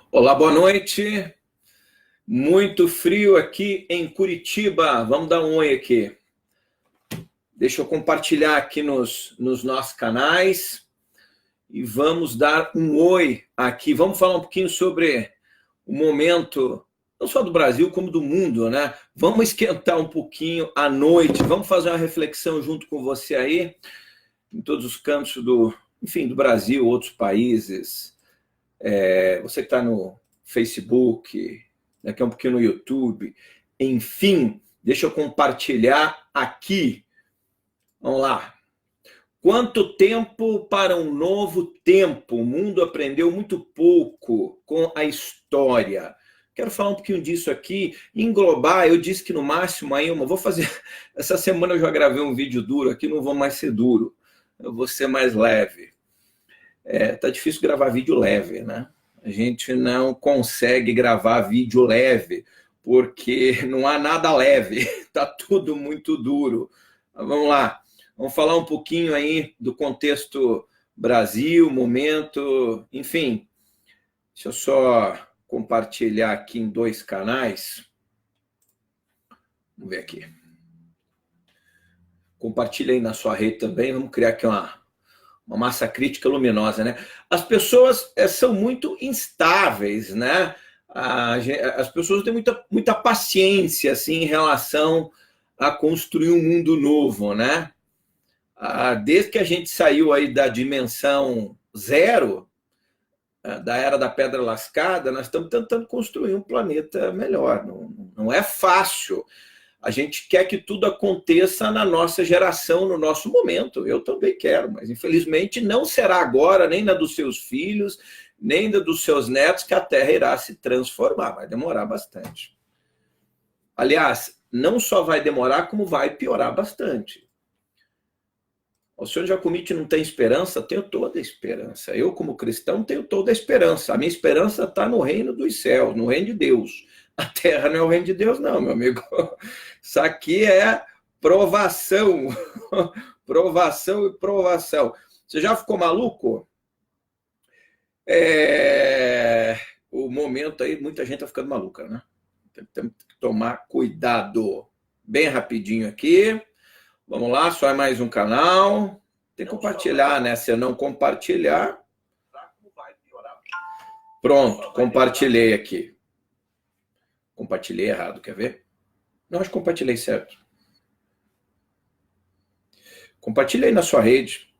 Olá, boa noite. Muito frio aqui em Curitiba. Vamos dar um oi aqui. Deixa eu compartilhar aqui nos nossos canais e vamos dar um oi aqui. Vamos falar um pouquinho sobre o momento, não só do Brasil, como do mundo, né? Vamos esquentar um pouquinho a noite. Vamos fazer uma reflexão junto com você aí, em todos os cantos do Brasil, outros países. Você que está no Facebook, daqui a um pouquinho no YouTube, enfim, deixa eu compartilhar aqui. Vamos lá. Quanto tempo para um novo tempo? O mundo aprendeu muito pouco com a história. Quero falar um pouquinho disso aqui, englobar. Eu disse que no máximo aí vou fazer. Essa semana eu já gravei um vídeo duro aqui, não vou mais ser duro, eu vou ser mais leve. Tá difícil gravar vídeo leve, né? A gente não consegue gravar vídeo leve, porque não há nada leve, tá tudo muito duro. Vamos lá, vamos falar um pouquinho aí do contexto Brasil, momento, enfim. Deixa eu só compartilhar aqui em 2 canais. Vamos ver aqui. Compartilha aí na sua rede também, vamos criar aqui uma massa crítica luminosa, né? As pessoas são muito instáveis, né? As pessoas têm muita paciência assim, em relação a construir um mundo novo, né? Desde que a gente saiu aí da dimensão zero, da era da pedra lascada, nós estamos tentando construir um planeta melhor. Não é fácil. A gente quer que tudo aconteça na nossa geração, no nosso momento. Eu também quero, mas infelizmente não será agora, nem na dos seus filhos, nem na dos seus netos, que a Terra irá se transformar. Vai demorar bastante. Aliás, não só vai demorar, como vai piorar bastante. O senhor Giacometti não tem esperança? Tenho toda a esperança. Eu, como cristão, tenho toda a esperança. A minha esperança está no reino dos céus, no reino de Deus. A terra não é o reino de Deus, não, meu amigo. Isso aqui é provação. Provação e provação. Você já ficou maluco? O momento aí, muita gente está ficando maluca, né? Temos que tomar cuidado. Bem rapidinho aqui. Vamos lá, só é mais um canal. Tem que compartilhar, né? Se eu não compartilhar... Pronto, compartilhei aqui. Compartilhei errado, quer ver? Não, acho que compartilhei certo. Compartilhei na sua rede.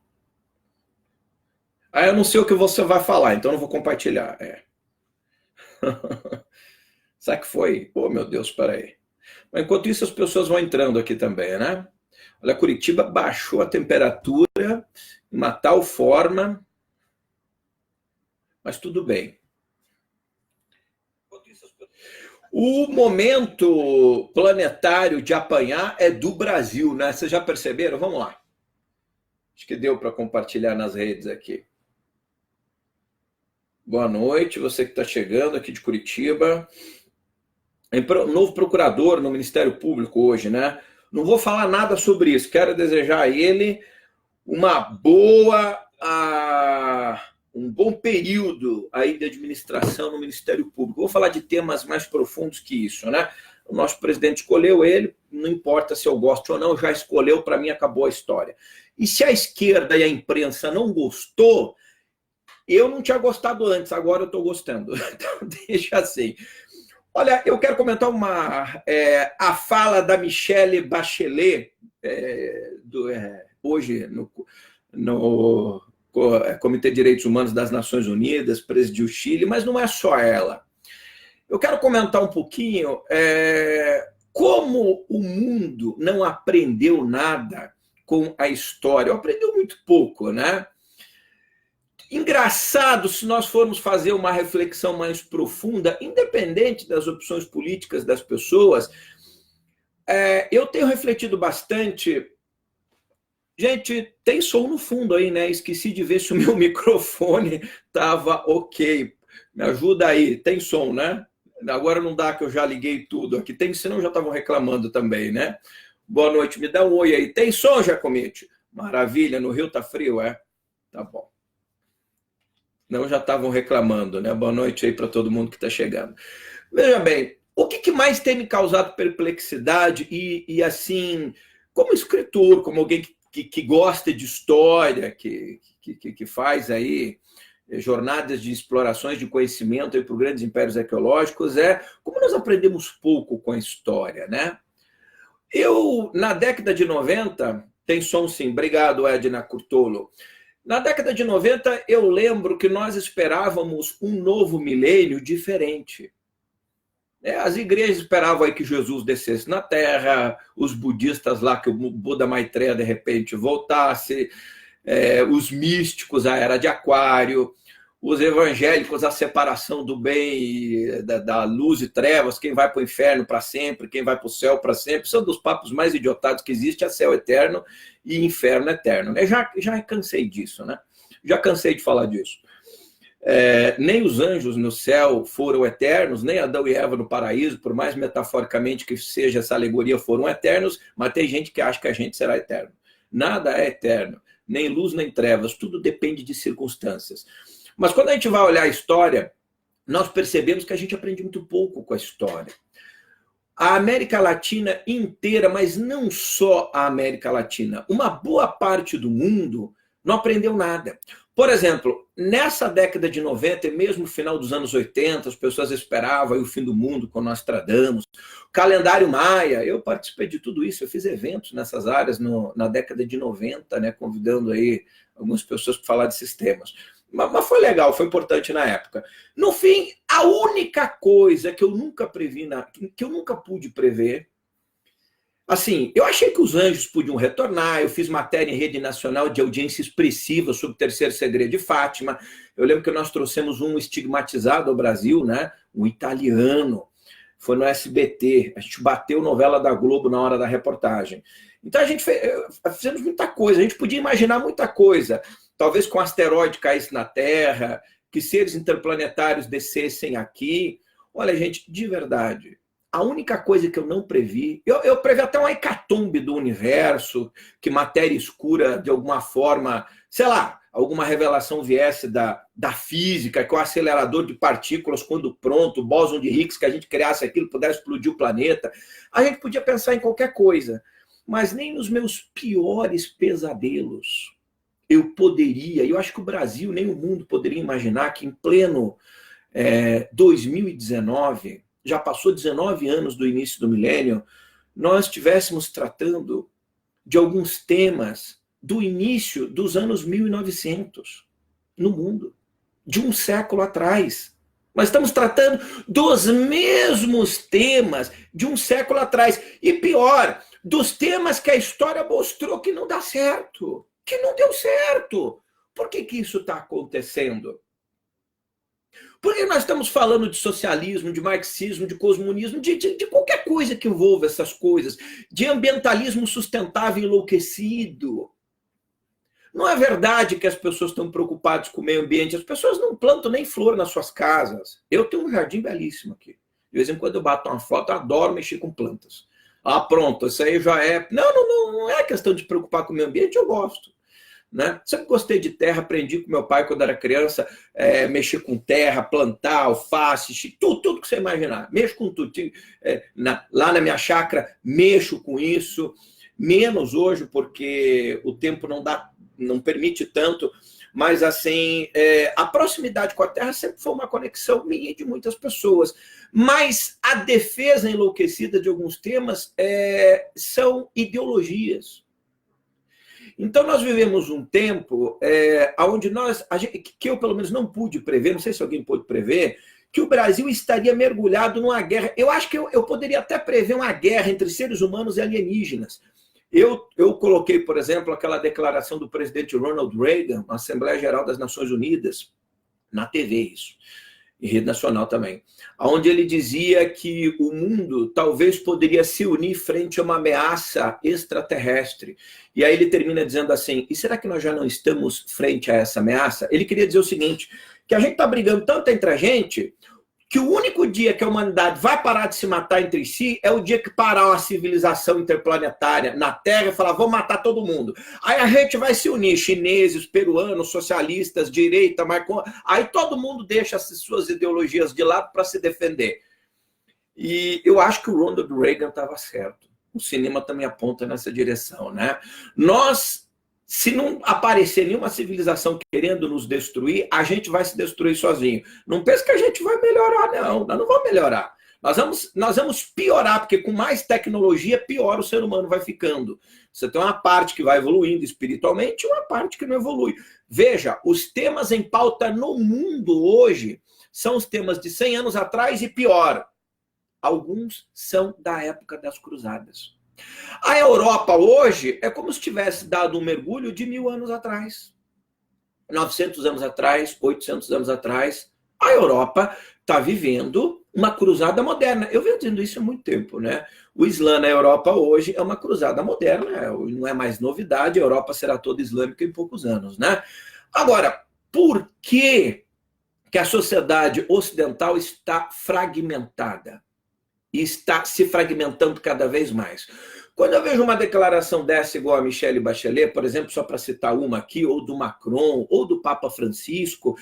Eu não sei o que você vai falar, então não vou compartilhar. Sabe que foi? Oh, meu Deus, espera aí. Mas enquanto isso, as pessoas vão entrando aqui também, né? Olha, Curitiba baixou a temperatura de uma tal forma, mas tudo bem. O momento planetário de apanhar é do Brasil, né? Vocês já perceberam? Vamos lá. Acho que deu para compartilhar nas redes aqui. Boa noite, você que está chegando aqui de Curitiba. Novo procurador no Ministério Público hoje, né? Não vou falar nada sobre isso. Quero desejar a ele um bom período aí de administração no Ministério Público. Vou falar de temas mais profundos que isso, né? O nosso presidente escolheu ele, não importa se eu gosto ou não, já escolheu, para mim acabou a história. E se a esquerda e a imprensa não gostou, eu não tinha gostado antes, agora eu estou gostando. Então deixa assim. Olha, eu quero comentar a fala da Michelle Bachelet, hoje no Comitê de Direitos Humanos das Nações Unidas, presidiu o Chile, mas não é só ela. Eu quero comentar um pouquinho como o mundo não aprendeu nada com a história. Aprendeu muito pouco, né? Engraçado, se nós formos fazer uma reflexão mais profunda, independente das opções políticas das pessoas, eu tenho refletido bastante. Gente, tem som no fundo aí, né? Esqueci de ver se o meu microfone estava ok. Me ajuda aí, tem som, né? Agora não dá que eu já liguei tudo aqui. Tem, senão já estavam reclamando também, né? Boa noite, me dá um oi aí. Tem som, Giacometti? Maravilha, no Rio tá frio, é? Tá bom. Não, já estavam reclamando, né? Boa noite aí para todo mundo que está chegando. Veja bem, o que mais tem me causado perplexidade e assim, como escritor, como alguém que gosta de história, que faz aí jornadas de explorações de conhecimento para os grandes impérios arqueológicos, é como nós aprendemos pouco com a história, né? Eu, na década de 90, tem som sim, obrigado, Edna Curtolo. Na década de 90, eu lembro que nós esperávamos um novo milênio diferente. As igrejas esperavam aí que Jesus descesse na Terra, os budistas lá, que o Buda Maitreya de repente voltasse, os místicos, a Era de Aquário, os evangélicos, a separação do bem, da luz e trevas, quem vai para o inferno para sempre, quem vai para o céu para sempre, são dos papos mais idiotados que existe, é céu eterno e inferno eterno. Eu já cansei disso, né? Já cansei de falar disso. Nem os anjos no céu foram eternos, nem Adão e Eva no paraíso, por mais metaforicamente que seja essa alegoria, foram eternos, mas tem gente que acha que a gente será eterno. Nada é eterno, nem luz nem trevas, tudo depende de circunstâncias. Mas quando a gente vai olhar a história, nós percebemos que a gente aprende muito pouco com a história. A América Latina inteira, mas não só a América Latina, uma boa parte do mundo não aprendeu nada. Por exemplo, nessa década de 90 e mesmo no final dos anos 80, as pessoas esperavam aí o fim do mundo com Nostradamus, o calendário maia, eu participei de tudo isso, eu fiz eventos nessas áreas na década de 90, né, convidando aí algumas pessoas para falar desses temas. Mas foi legal, foi importante na época. No fim, a única coisa que eu nunca previ, que eu nunca pude prever, assim, eu achei que os anjos podiam retornar, eu fiz matéria em rede nacional de audiência expressiva sobre o terceiro segredo de Fátima, eu lembro que nós trouxemos um estigmatizado ao Brasil, né? Um italiano, foi no SBT, a gente bateu novela da Globo na hora da reportagem. Então a gente fizemos muita coisa, a gente podia imaginar muita coisa, talvez com um asteroide caísse na Terra, que seres interplanetários descessem aqui. Olha, gente, de verdade, a única coisa que eu não previ, eu previ até uma hecatombe do universo, que matéria escura, de alguma forma, sei lá, alguma revelação viesse da física, que o acelerador de partículas, quando pronto, o bóson de Higgs, que a gente criasse aquilo, pudesse explodir o planeta. A gente podia pensar em qualquer coisa, mas nem nos meus piores pesadelos eu poderia, eu acho que o Brasil, nem o mundo poderia imaginar que em pleno 2019, já passou 19 anos do início do milênio, nós estivéssemos tratando de alguns temas do início dos anos 1900 no mundo, de um século atrás. Nós estamos tratando dos mesmos temas de um século atrás. E pior, dos temas que a história mostrou que não dá certo, que não deu certo. Por que isso está acontecendo? Porque nós estamos falando de socialismo, de marxismo, de cosmonismo, de qualquer coisa que envolva essas coisas, de ambientalismo sustentável enlouquecido. Não é verdade que as pessoas estão preocupadas com o meio ambiente, as pessoas não plantam nem flor nas suas casas. Eu tenho um jardim belíssimo aqui. De vez em quando eu bato uma foto, eu adoro mexer com plantas. Ah, pronto, isso aí já é... Não é questão de preocupar com o meio ambiente, eu gosto. Né? Sempre gostei de terra, aprendi com meu pai quando era criança, mexer com terra, plantar, alface, tudo que você imaginar, mexo com tudo. Lá na minha chácara, mexo com isso, menos hoje, porque o tempo não permite tanto, mas assim, a proximidade com a terra sempre foi uma conexão minha e de muitas pessoas. Mas a defesa enlouquecida de alguns temas são ideologias. Então, nós vivemos um tempo onde que eu, pelo menos, não pude prever, não sei se alguém pôde prever, que o Brasil estaria mergulhado numa guerra. Eu acho que eu poderia até prever uma guerra entre seres humanos e alienígenas. Eu coloquei, por exemplo, aquela declaração do presidente Ronald Reagan, na Assembleia Geral das Nações Unidas, na TV, isso, em rede nacional também, onde ele dizia que o mundo talvez poderia se unir frente a uma ameaça extraterrestre. E aí ele termina dizendo assim, e será que nós já não estamos frente a essa ameaça? Ele queria dizer o seguinte, que a gente está brigando tanto entre a gente, que o único dia que a humanidade vai parar de se matar entre si é o dia que parar uma civilização interplanetária na Terra e falar, vamos matar todo mundo. Aí a gente vai se unir, chineses, peruanos, socialistas, direita, aí todo mundo deixa as suas ideologias de lado para se defender. E eu acho que o Ronald Reagan estava certo. O cinema também aponta nessa direção, né? Se não aparecer nenhuma civilização querendo nos destruir, a gente vai se destruir sozinho. Não pense que a gente vai melhorar, não. Nós não vamos melhorar. Nós vamos piorar, porque com mais tecnologia, pior o ser humano vai ficando. Você tem uma parte que vai evoluindo espiritualmente e uma parte que não evolui. Veja, os temas em pauta no mundo hoje são os temas de 100 anos atrás e pior. Alguns são da época das cruzadas. A Europa hoje é como se tivesse dado um mergulho de 1000 anos atrás. 900 anos atrás, 800 anos atrás. A Europa está vivendo uma cruzada moderna. Eu venho dizendo isso há muito tempo, né? O Islã na Europa hoje é uma cruzada moderna, não é mais novidade, a Europa será toda islâmica em poucos anos, né? Agora, por que a sociedade ocidental está fragmentada? E está se fragmentando cada vez mais. Quando eu vejo uma declaração dessa igual a Michelle Bachelet, por exemplo, só para citar uma aqui, ou do Macron, ou do Papa Francisco,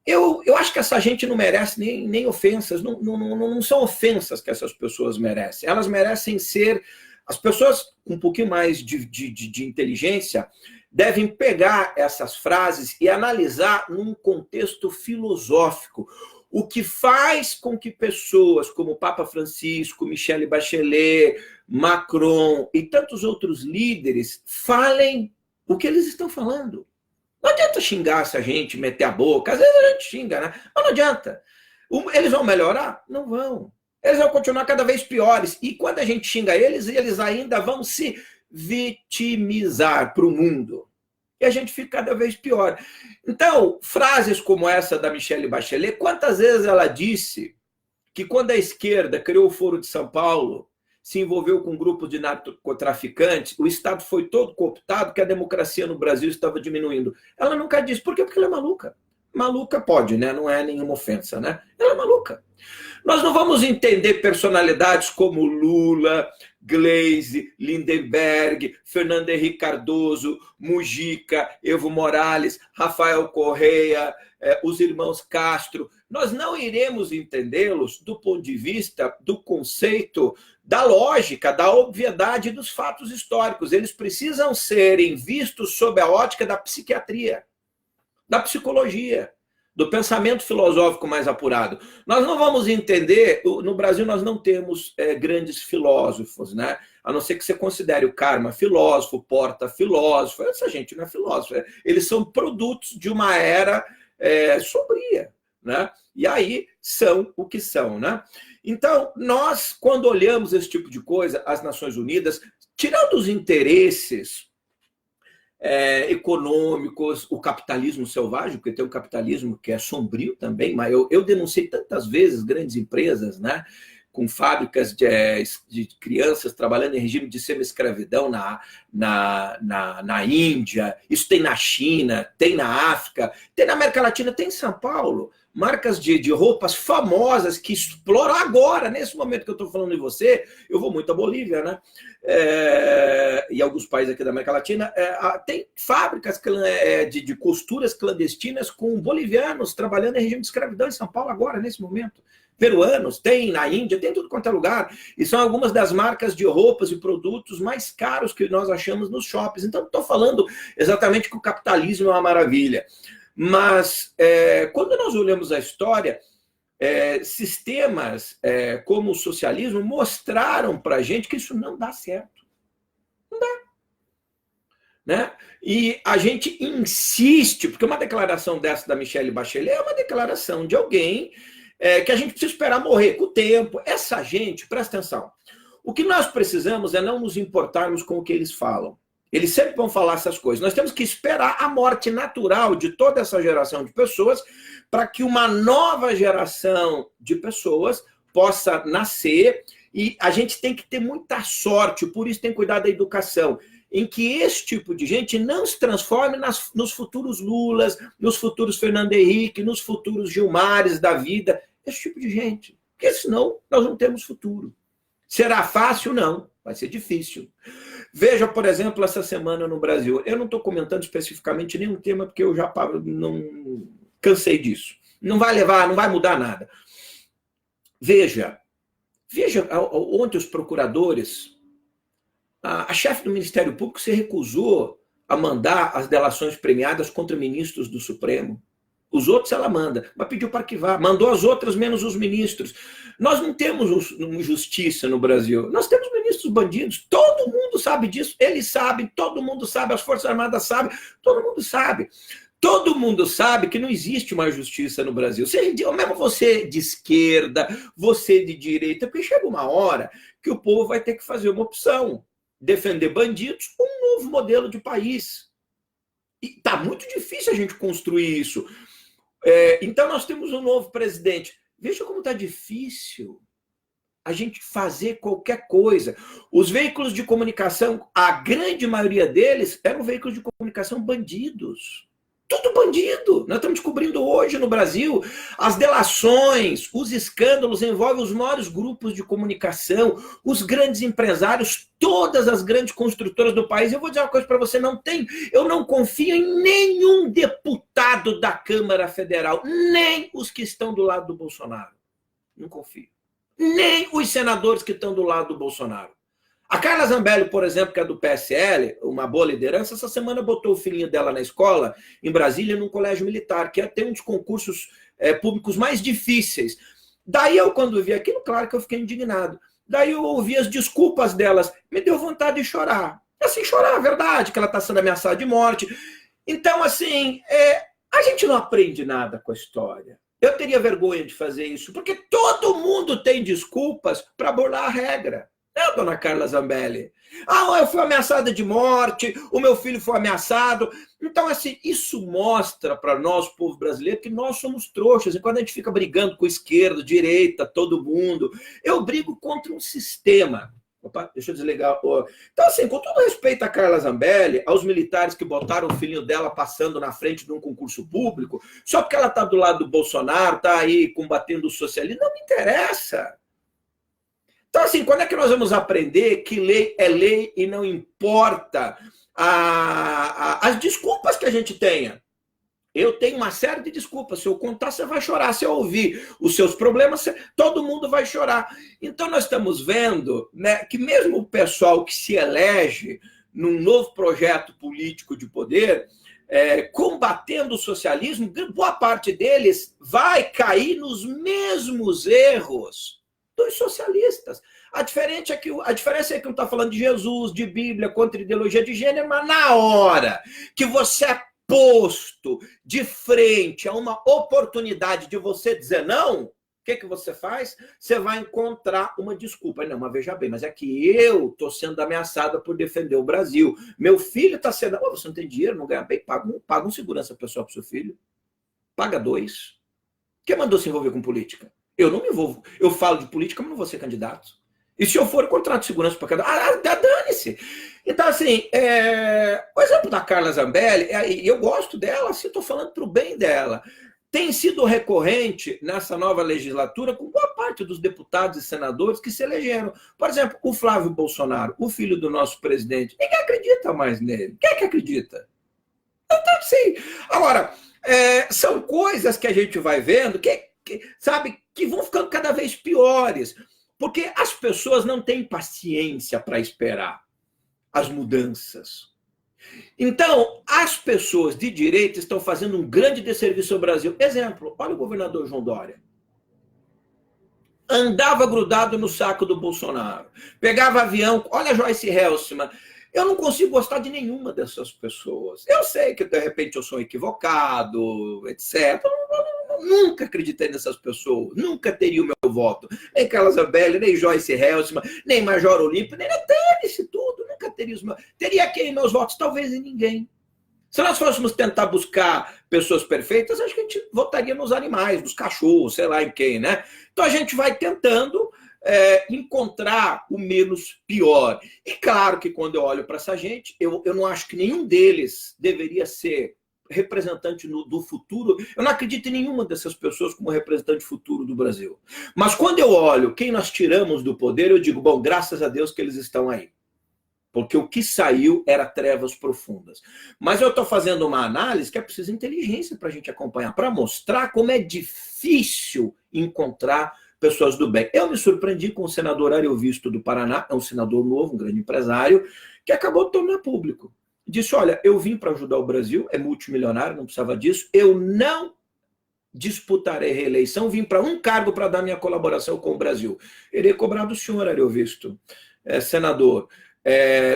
eu acho que essa gente não merece nem ofensas, não são ofensas que essas pessoas merecem. Elas merecem ser... As pessoas com um pouquinho mais de inteligência devem pegar essas frases e analisar num contexto filosófico. O que faz com que pessoas como Papa Francisco, Michelle Bachelet, Macron e tantos outros líderes falem o que eles estão falando. Não adianta xingar essa gente, meter a boca. Às vezes a gente xinga, né? Mas não adianta. Eles vão melhorar? Não vão. Eles vão continuar cada vez piores. E quando a gente xinga eles, eles ainda vão se vitimizar para o mundo. E a gente fica cada vez pior. Então, frases como essa da Michelle Bachelet, quantas vezes ela disse que quando a esquerda criou o Foro de São Paulo, se envolveu com grupos de narcotraficantes, o Estado foi todo cooptado, que a democracia no Brasil estava diminuindo. Ela nunca disse. Por quê? Porque ela é maluca. Maluca pode, né? Não é nenhuma ofensa, né? Ela é maluca. Nós não vamos entender personalidades como Lula, Gleisi, Lindenberg, Fernando Henrique Cardoso, Mujica, Evo Morales, Rafael Correia, os irmãos Castro. Nós não iremos entendê-los do ponto de vista do conceito, da lógica, da obviedade dos fatos históricos. Eles precisam serem vistos sob a ótica da psiquiatria, da psicologia, do pensamento filosófico mais apurado. Nós não vamos entender, no Brasil nós não temos grandes filósofos, né? A não ser que você considere o Karma filósofo, Porta filósofo, essa gente não é filósofo, eles são produtos de uma era sombria, né? E aí são o que são, né? Então, nós, quando olhamos esse tipo de coisa, as Nações Unidas, tirando os interesses econômicos, o capitalismo selvagem, porque tem o capitalismo que é sombrio também, mas eu denunciei tantas vezes grandes empresas, né, com fábricas de crianças trabalhando em regime de semi-escravidão na Índia, isso tem na China, tem na África, tem na América Latina, tem em São Paulo, marcas de roupas famosas que exploram agora, nesse momento que eu estou falando de você, eu vou muito à Bolívia, né? E alguns países aqui da América Latina, tem fábricas de costuras clandestinas com bolivianos trabalhando em regime de escravidão em São Paulo agora, nesse momento. Peruanos, tem na Índia, tem tudo quanto é lugar. E são algumas das marcas de roupas e produtos mais caros que nós achamos nos shoppings. Então, não estou falando exatamente que o capitalismo é uma maravilha. Mas, quando nós olhamos a história, sistemas como o socialismo mostraram para a gente que isso não dá certo. Não dá. Né? E a gente insiste, porque uma declaração dessa da Michelle Bachelet é uma declaração de alguém que a gente precisa esperar morrer com o tempo. Essa gente, presta atenção, o que nós precisamos é não nos importarmos com o que eles falam. Eles sempre vão falar essas coisas. Nós temos que esperar a morte natural de toda essa geração de pessoas para que uma nova geração de pessoas possa nascer, e a gente tem que ter muita sorte, por isso tem que cuidar da educação, em que esse tipo de gente não se transforme nos futuros Lulas, nos futuros Fernando Henrique, nos futuros Gilmares da vida. esse tipo de gente. Porque senão nós não temos futuro. Será fácil? Não. Vai ser difícil. Veja, por exemplo, essa semana no Brasil. Eu não estou comentando especificamente nenhum tema, porque eu já não cansei disso. Não vai levar, não vai mudar nada. Veja, ontem os procuradores, a chefe do Ministério Público se recusou a mandar as delações premiadas contra ministros do Supremo. Os outros ela manda, mas pediu para arquivar. Mandou as outras, menos os ministros. Nós não temos justiça no Brasil. Nós temos ministros bandidos. Todo mundo sabe disso. Eles sabem, todo mundo sabe, as Forças Armadas sabem, todo mundo sabe. Todo mundo sabe que não existe uma justiça no Brasil. Seja mesmo você de esquerda, você de direita, porque chega uma hora que o povo vai ter que fazer uma opção. Defender bandidos ou um novo modelo de país. E está muito difícil a gente construir isso. Então nós temos um novo presidente. Veja como está difícil a gente fazer qualquer coisa. Os veículos de comunicação, a grande maioria deles eram veículos de comunicação bandidos. Tudo bandido. Nós estamos descobrindo hoje no Brasil as delações, os escândalos envolvem os maiores grupos de comunicação, os grandes empresários, todas as grandes construtoras do país. Eu vou dizer uma coisa para você, eu não confio em nenhum deputado da Câmara Federal, nem os que estão do lado do Bolsonaro. Não confio. Nem os senadores que estão do lado do Bolsonaro. A Carla Zambelli, por exemplo, que é do PSL, uma boa liderança, essa semana botou o filhinho dela na escola, em Brasília, num colégio militar, que tem um dos concursos públicos mais difíceis. Daí eu, quando vi aquilo, claro que eu fiquei indignado. Daí eu ouvi as desculpas delas, me deu vontade de chorar. Assim, chorar, a verdade, que ela está sendo ameaçada de morte. Então, assim, a gente não aprende nada com a história. Eu teria vergonha de fazer isso, porque todo mundo tem desculpas para burlar a regra. Dona Carla Zambelli. Eu fui ameaçada de morte, o meu filho foi ameaçado. Então, assim, isso mostra para nós, povo brasileiro, que nós somos trouxas. E quando a gente fica brigando com esquerda, direita, todo mundo, eu brigo contra um sistema. Opa, deixa eu desligar. Então, assim, com todo respeito a Carla Zambelli, aos militares que botaram o filhinho dela passando na frente de um concurso público, só porque ela está do lado do Bolsonaro, está aí combatendo o socialismo, não me interessa. Então, assim, quando é que nós vamos aprender que lei é lei e não importa as desculpas que a gente tenha? Eu tenho uma série de desculpas. Se eu contar, você vai chorar. Se eu ouvir os seus problemas, todo mundo vai chorar. Então, nós estamos vendo, né, que mesmo o pessoal que se elege num novo projeto político de poder, combatendo o socialismo, boa parte deles vai cair nos mesmos erros dos socialistas. A diferença é que não está falando de Jesus, de Bíblia, contra ideologia de gênero, mas na hora que você é posto de frente a uma oportunidade de você dizer não, o que você faz? Você vai encontrar uma desculpa. Não, mas veja bem, mas é que eu estou sendo ameaçada por defender o Brasil. Meu filho está sendo... você não tem dinheiro, não ganha bem? Paga um segurança pessoal para o seu filho. Paga 2. Quem mandou se envolver com política? Eu não me envolvo. Eu falo de política, mas não vou ser candidato. E se eu for, eu contrato segurança para candidato. Dane-se. Então, assim, o exemplo da Carla Zambelli, e eu gosto dela, assim, estou falando para o bem dela, tem sido recorrente nessa nova legislatura com boa parte dos deputados e senadores que se elegeram. Por exemplo, o Flávio Bolsonaro, o filho do nosso presidente. Ninguém acredita mais nele. Quem é que acredita? Então, assim, agora, são coisas que a gente vai vendo que vão ficando cada vez piores, porque as pessoas não têm paciência para esperar as mudanças. Então, as pessoas de direita estão fazendo um grande desserviço ao Brasil. Exemplo, olha o governador João Dória. Andava grudado no saco do Bolsonaro, pegava avião, olha a Joyce Helsmann. Eu não consigo gostar de nenhuma dessas pessoas. Eu sei que, de repente, eu sou equivocado, etc. Eu nunca acreditei nessas pessoas. Nunca teria o meu voto. Nem Carla Zambelli, nem Joyce Helsmann, nem Major Olímpio, nem dane-se tudo. Nunca teria os meus... Teria quem meus votos? Talvez em ninguém. Se nós fôssemos tentar buscar pessoas perfeitas, acho que a gente votaria nos animais, nos cachorros, sei lá em quem, né? Então a gente vai tentando encontrar o menos pior. E claro que quando eu olho para essa gente, eu não acho que nenhum deles deveria ser representante do futuro. Eu não acredito em nenhuma dessas pessoas como representante futuro do Brasil. Mas quando eu olho quem nós tiramos do poder, eu digo, bom, graças a Deus que eles estão aí. Porque o que saiu era trevas profundas. Mas eu estou fazendo uma análise que é preciso inteligência para a gente acompanhar, para mostrar como é difícil encontrar pessoas do bem. Eu me surpreendi com o senador Ariovisto do Paraná, é um senador novo, um grande empresário, que acabou de tornar público. Disse, olha, eu vim para ajudar o Brasil, é multimilionário, não precisava disso, eu não disputarei reeleição, vim para um cargo para dar minha colaboração com o Brasil. Irei cobrar do senhor, Ariovisto, senador.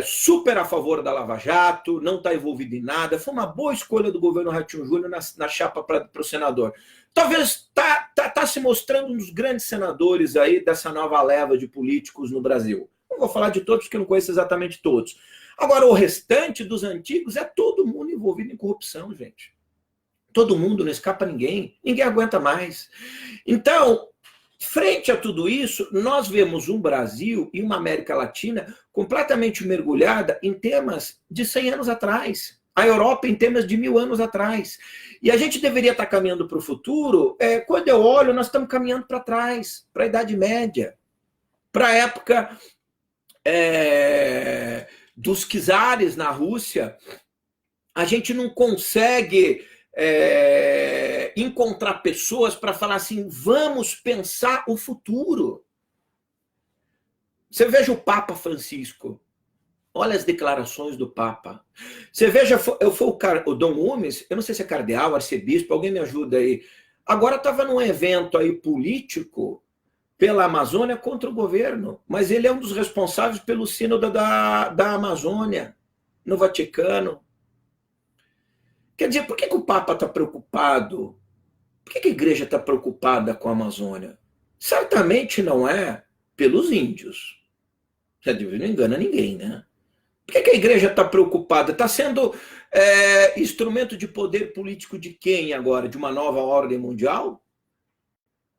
Super a favor da Lava Jato, não está envolvido em nada, foi uma boa escolha do governo Ratinho Júnior na chapa para o senador. Talvez tá se mostrando um dos grandes senadores aí dessa nova leva de políticos no Brasil. Não vou falar de todos, porque eu não conheço exatamente todos. Agora, o restante dos antigos é todo mundo envolvido em corrupção, gente. Todo mundo, não escapa ninguém aguenta mais. Então, frente a tudo isso, nós vemos um Brasil e uma América Latina completamente mergulhada em temas de 100 anos atrás. A Europa em temas de 1000 anos atrás. E a gente deveria estar caminhando para o futuro. Quando eu olho, nós estamos caminhando para trás, para a Idade Média, para a época dos czares na Rússia. A gente não consegue encontrar pessoas para falar assim, vamos pensar o futuro. Você veja o Papa Francisco. Olha as declarações do Papa. Você veja, o Dom Umes, eu não sei se é cardeal, arcebispo, alguém me ajuda aí. Agora estava num evento aí político pela Amazônia contra o governo, mas ele é um dos responsáveis pelo sínodo da Amazônia, no Vaticano. Quer dizer, por que o Papa está preocupado? Por que a igreja está preocupada com a Amazônia? Certamente não é pelos índios. Não engana ninguém, né? Por que a igreja está preocupada? Está sendo instrumento de poder político de quem agora? De uma nova ordem mundial?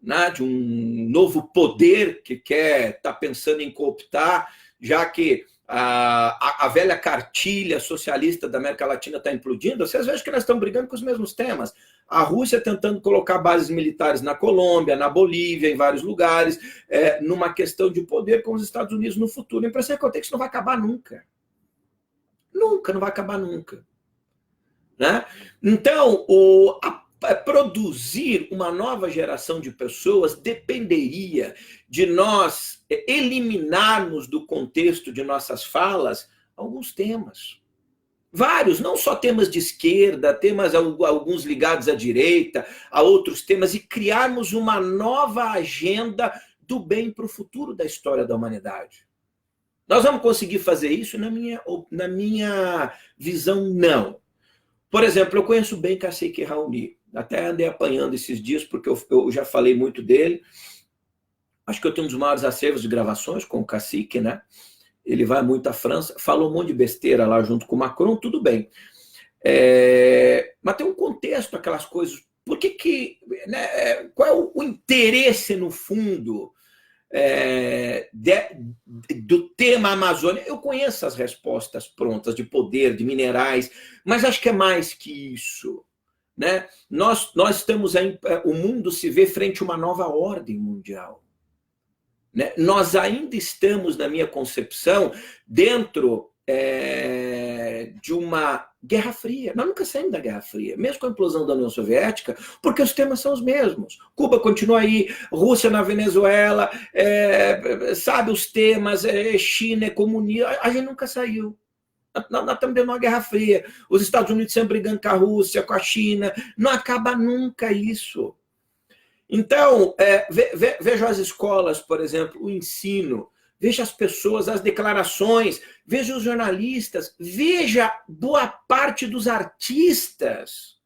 Né? De um novo poder que está pensando em cooptar, já que a velha cartilha socialista da América Latina está implodindo? Vocês vejam que nós estamos brigando com os mesmos temas. A Rússia tentando colocar bases militares na Colômbia, na Bolívia, em vários lugares, numa questão de poder com os Estados Unidos no futuro. A impressão que eu tenho que isso não vai acabar nunca. Nunca, não vai acabar nunca. Né? Então, produzir uma nova geração de pessoas dependeria de nós eliminarmos do contexto de nossas falas alguns temas. Vários, não só temas de esquerda, temas alguns ligados à direita, a outros temas, e criarmos uma nova agenda do bem para o futuro da história da humanidade. Nós vamos conseguir fazer isso? Na minha visão, não. Por exemplo, eu conheço bem Cacique Raoni. Até andei apanhando esses dias, porque eu já falei muito dele. Acho que eu tenho um dos maiores acervos de gravações com o Cacique, né? Ele vai muito à França, falou um monte de besteira lá junto com o Macron, tudo bem. Mas tem um contexto, aquelas coisas. Por que né, qual é o interesse, no fundo, do tema Amazônia? Eu conheço as respostas prontas de poder, de minerais, mas acho que é mais que isso. Né? Nós estamos aí, o mundo se vê frente a uma nova ordem mundial. Né? Nós ainda estamos, na minha concepção, dentro de uma Guerra Fria. Nós nunca saímos da Guerra Fria, mesmo com a implosão da União Soviética, porque os temas são os mesmos. Cuba continua aí, Rússia na Venezuela, sabe os temas, China é comunismo, a gente nunca saiu. Nós estamos dentro de uma Guerra Fria. Os Estados Unidos sempre brigando com a Rússia, com a China. Não acaba nunca isso. Então, veja as escolas, por exemplo, o ensino. Veja as pessoas, as declarações. Veja os jornalistas. Veja boa parte dos artistas.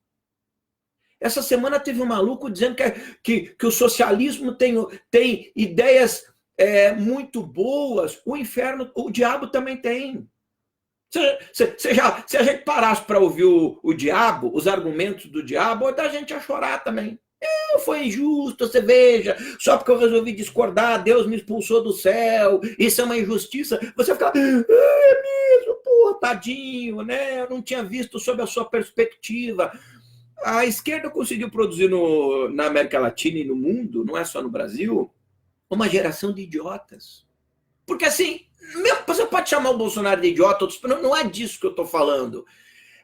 Essa semana teve um maluco dizendo que o socialismo tem ideias muito boas. O inferno, o diabo também tem. Se a gente parasse para ouvir o diabo, os argumentos do diabo, a gente ia chorar também. Foi injusto, você veja, só porque eu resolvi discordar, Deus me expulsou do céu, isso é uma injustiça. Você fica, é mesmo, porra, tadinho, né? Eu não tinha visto sob a sua perspectiva. A esquerda conseguiu produzir na América Latina e no mundo, não é só no Brasil, uma geração de idiotas. Porque assim, você pode chamar o Bolsonaro de idiota, não é disso que eu estou falando.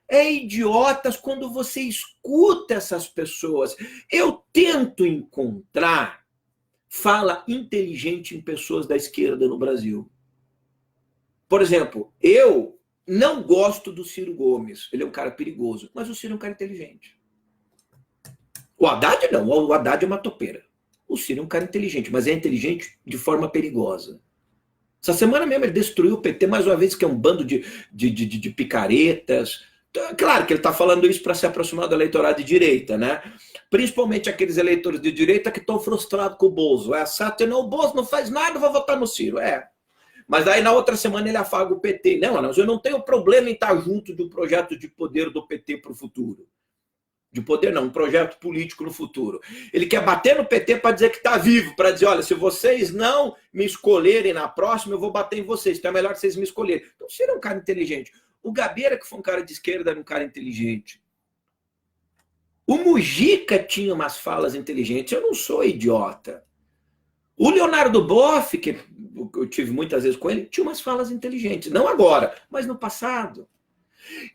É idiotas quando você escuta essas pessoas. Eu tento encontrar fala inteligente em pessoas da esquerda no Brasil. Por exemplo, eu não gosto do Ciro Gomes. Ele é um cara perigoso, mas o Ciro é um cara inteligente. O Haddad não, o Haddad é uma topeira. O Ciro é um cara inteligente, mas é inteligente de forma perigosa. Essa semana mesmo ele destruiu o PT mais uma vez, que é um bando de picaretas. Claro que ele está falando isso para se aproximar do eleitorado de direita, né? Principalmente aqueles eleitores de direita que estão frustrados com o Bozo. Não, o Bozo não faz nada, vou votar no Ciro. Mas aí na outra semana ele afaga o PT. Não, eu não tenho problema em estar junto de um projeto de poder do PT para o futuro. De poder não, um projeto político no futuro. Ele quer bater no PT para dizer que está vivo, para dizer, olha, se vocês não me escolherem na próxima, eu vou bater em vocês, então é melhor que vocês me escolherem. Então, você é um cara inteligente. O Gabeira, que foi um cara de esquerda, era um cara inteligente. O Mujica tinha umas falas inteligentes, eu não sou idiota. O Leonardo Boff, que eu tive muitas vezes com ele, tinha umas falas inteligentes, não agora, mas no passado.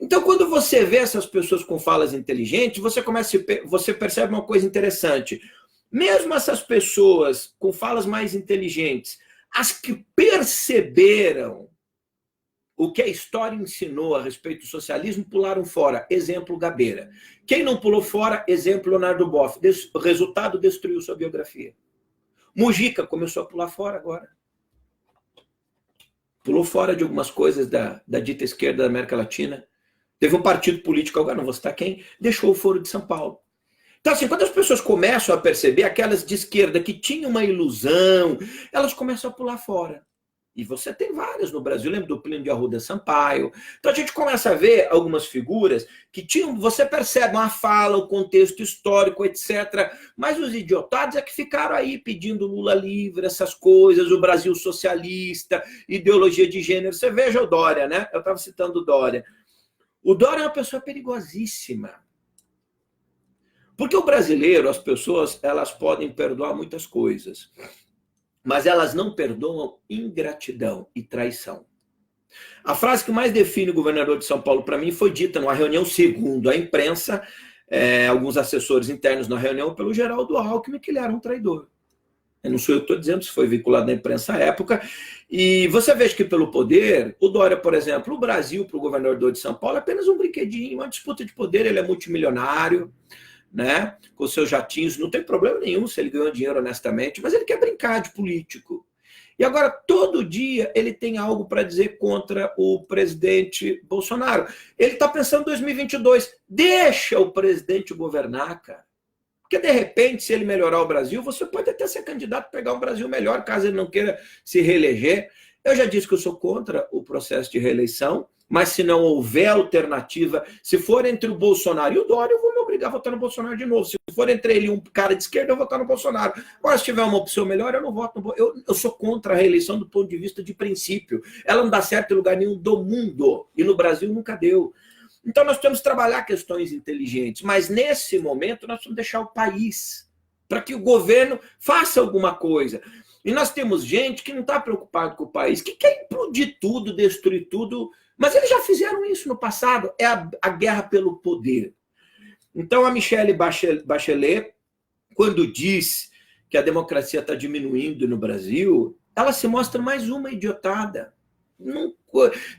Então, quando você vê essas pessoas com falas inteligentes, você percebe uma coisa interessante. Mesmo essas pessoas com falas mais inteligentes, as que perceberam o que a história ensinou a respeito do socialismo, pularam fora. Exemplo, Gabeira. Quem não pulou fora, exemplo, Leonardo Boff. O resultado destruiu sua biografia. Mujica começou a pular fora agora. Pulou fora de algumas coisas da dita esquerda da América Latina. Teve um partido político, agora não vou citar quem, deixou o Foro de São Paulo. Então, assim, quando as pessoas começam a perceber, aquelas de esquerda que tinham uma ilusão, elas começam a pular fora. E você tem várias no Brasil, lembra do Plínio de Arruda Sampaio. Então a gente começa a ver algumas figuras que tinham, você percebe uma fala, o contexto histórico, etc. Mas os idiotados é que ficaram aí pedindo Lula livre, essas coisas, o Brasil socialista, ideologia de gênero. Você veja o Dória, né? Eu estava citando o Dória. O Dória é uma pessoa perigosíssima. Porque o brasileiro, as pessoas, elas podem perdoar muitas coisas, mas elas não perdoam ingratidão e traição. A frase que mais define o governador de São Paulo para mim foi dita numa reunião, segundo a imprensa, alguns assessores internos na reunião, pelo Geraldo Alckmin, que ele era um traidor. Eu não sou eu que estou dizendo, isso foi vinculado na imprensa à época. E você veja que pelo poder, o Dória, por exemplo, o Brasil para o governador de São Paulo é apenas um brinquedinho, uma disputa de poder, ele é multimilionário, né, com seus jatinhos, não tem problema nenhum se ele ganhou dinheiro honestamente, mas ele quer brincar de político. E agora, todo dia, ele tem algo para dizer contra o presidente Bolsonaro. Ele está pensando em 2022. Deixa o presidente governar, cara. Porque, de repente, se ele melhorar o Brasil, você pode até ser candidato a pegar um Brasil melhor, caso ele não queira se reeleger. Eu já disse que eu sou contra o processo de reeleição, mas se não houver alternativa, se for entre o Bolsonaro e o Dória, eu vou me obrigar a votar no Bolsonaro de novo. Se for entre ele e um cara de esquerda, eu vou votar no Bolsonaro. Agora, se tiver uma opção melhor, eu não voto no Bolsonaro. Eu sou contra a reeleição do ponto de vista de princípio. Ela não dá certo em lugar nenhum do mundo. E no Brasil nunca deu. Então, nós temos que trabalhar questões inteligentes. Mas, nesse momento, nós temos que deixar o país para que o governo faça alguma coisa. E nós temos gente que não está preocupado com o país, que quer implodir tudo, destruir tudo. Mas eles já fizeram isso no passado. É a guerra pelo poder. Então, a Michelle Bachelet, quando diz que a democracia está diminuindo no Brasil, ela se mostra mais uma idiotada. Não,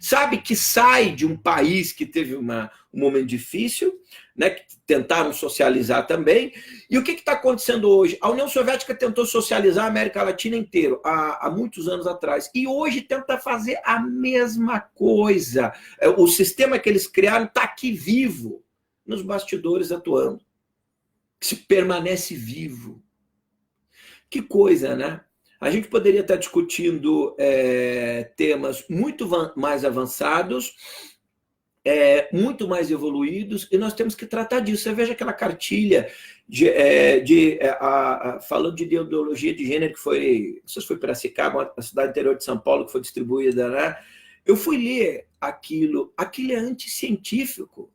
sabe que sai de um país que teve um momento difícil, né, que tentaram socializar também. E o que está acontecendo hoje? A União Soviética tentou socializar a América Latina inteira há muitos anos atrás. E hoje tenta fazer a mesma coisa. O sistema que eles criaram está aqui vivo, nos bastidores atuando. Se permanece vivo. Que coisa, né? A gente poderia estar discutindo temas muito mais avançados, muito mais evoluídos, e nós temos que tratar disso. Você veja aquela cartilha falando de ideologia de gênero que foi, não sei se foi Piracicaba, a cidade interior de São Paulo, que foi distribuída, né? Eu fui ler aquilo é anticientífico.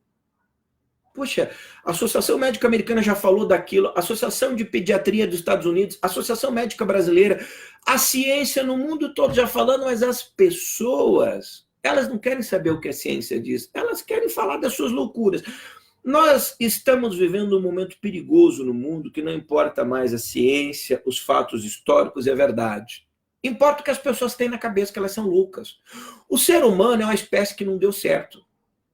Poxa, a Associação Médica Americana já falou daquilo, a Associação de Pediatria dos Estados Unidos, a Associação Médica Brasileira, a ciência no mundo todo já falando, mas as pessoas, elas não querem saber o que a ciência diz, elas querem falar das suas loucuras. Nós estamos vivendo um momento perigoso no mundo que não importa mais a ciência, os fatos históricos e a verdade. Importa o que as pessoas têm na cabeça, que elas são loucas. O ser humano é uma espécie que não deu certo. A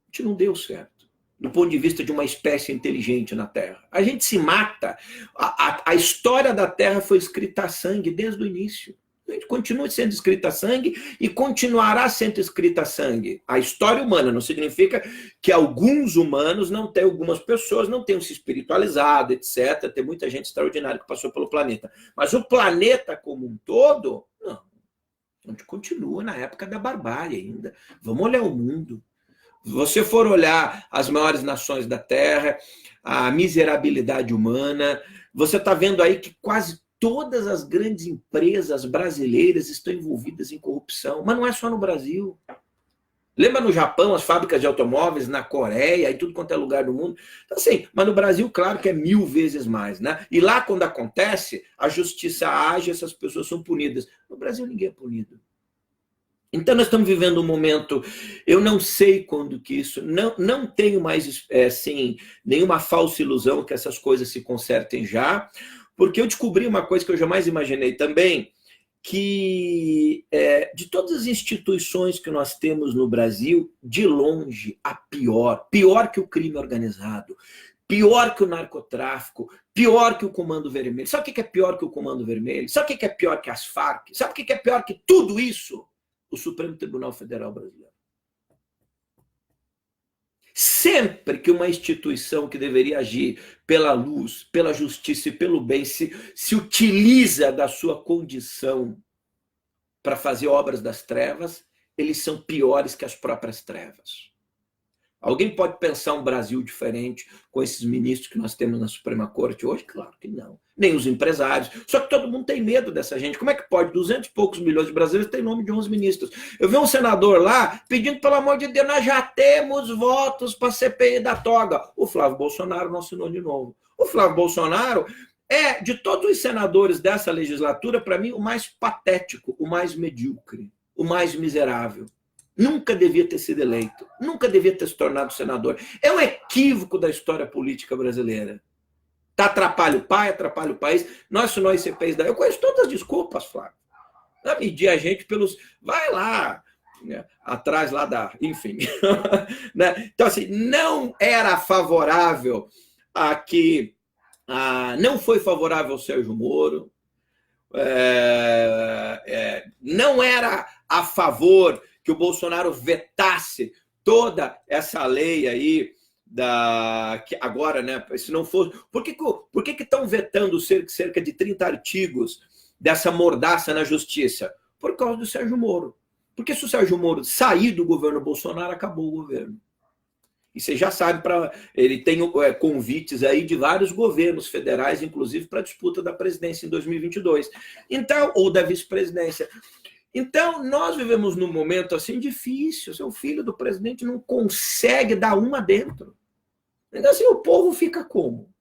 gente não deu certo do ponto de vista de uma espécie inteligente na Terra. A gente se mata. A história da Terra foi escrita a sangue desde o início. A gente continua sendo escrita a sangue e continuará sendo escrita a sangue. A história humana não significa que alguns humanos não tenham, algumas pessoas não tenham se espiritualizado, etc. Tem muita gente extraordinária que passou pelo planeta. Mas o planeta como um todo, não. A gente continua na época da barbárie ainda. Vamos olhar o mundo. Se você for olhar as maiores nações da Terra, a miserabilidade humana, você está vendo aí que quase todas as grandes empresas brasileiras estão envolvidas em corrupção, mas não é só no Brasil. Lembra no Japão, as fábricas de automóveis, na Coreia, em tudo quanto é lugar do mundo? Então, assim, mas no Brasil, claro que é 1000 vezes mais, né? E lá, quando acontece, a justiça age, essas pessoas são punidas. No Brasil, ninguém é punido. Então, nós estamos vivendo um momento, eu não sei quando que isso, não tenho mais, assim, nenhuma falsa ilusão que essas coisas se consertem já, porque eu descobri uma coisa que eu jamais imaginei também, que de todas as instituições que nós temos no Brasil, de longe, a pior que o crime organizado, pior que o narcotráfico, pior que o Comando Vermelho. Sabe o que é pior que o Comando Vermelho? Sabe o que é pior que as Farc? Sabe o que é pior que tudo isso? O Supremo Tribunal Federal Brasileiro. Sempre que uma instituição que deveria agir pela luz, pela justiça e pelo bem se utiliza da sua condição para fazer obras das trevas, eles são piores que as próprias trevas. Alguém pode pensar um Brasil diferente com esses ministros que nós temos na Suprema Corte hoje? Claro que não. Nem os empresários. Só que todo mundo tem medo dessa gente. Como é que pode? 200 e poucos milhões de brasileiros têm nome de 11 ministros. Eu vi um senador lá pedindo, pelo amor de Deus, nós já temos votos para a CPI da toga. O Flávio Bolsonaro não assinou de novo. O Flávio Bolsonaro é, de todos os senadores dessa legislatura, para mim, o mais patético, o mais medíocre, o mais miserável. Nunca devia ter sido eleito, nunca devia ter se tornado senador. É um equívoco da história política brasileira. Tá, atrapalha o pai, atrapalha o país. Nós CPIs daí. Eu conheço todas as desculpas, Flávio. Vai medir a gente pelos. Vai lá, né, atrás lá da. Enfim. Né? Então, assim, não era favorável a que. Não foi favorável ao Sérgio Moro. Não era a favor que o Bolsonaro vetasse toda essa lei aí que agora, né? Se não for, por que estão vetando cerca de 30 artigos dessa mordaça na justiça? Por causa do Sérgio Moro. Porque se o Sérgio Moro sair do governo Bolsonaro, acabou o governo. E você já sabe, ele tem convites aí de vários governos federais, inclusive para a disputa da presidência em 2022. Então, ou da vice-presidência. Então, nós vivemos num momento assim difícil. Seu filho do presidente não consegue dar uma dentro. Então, assim, o povo fica como?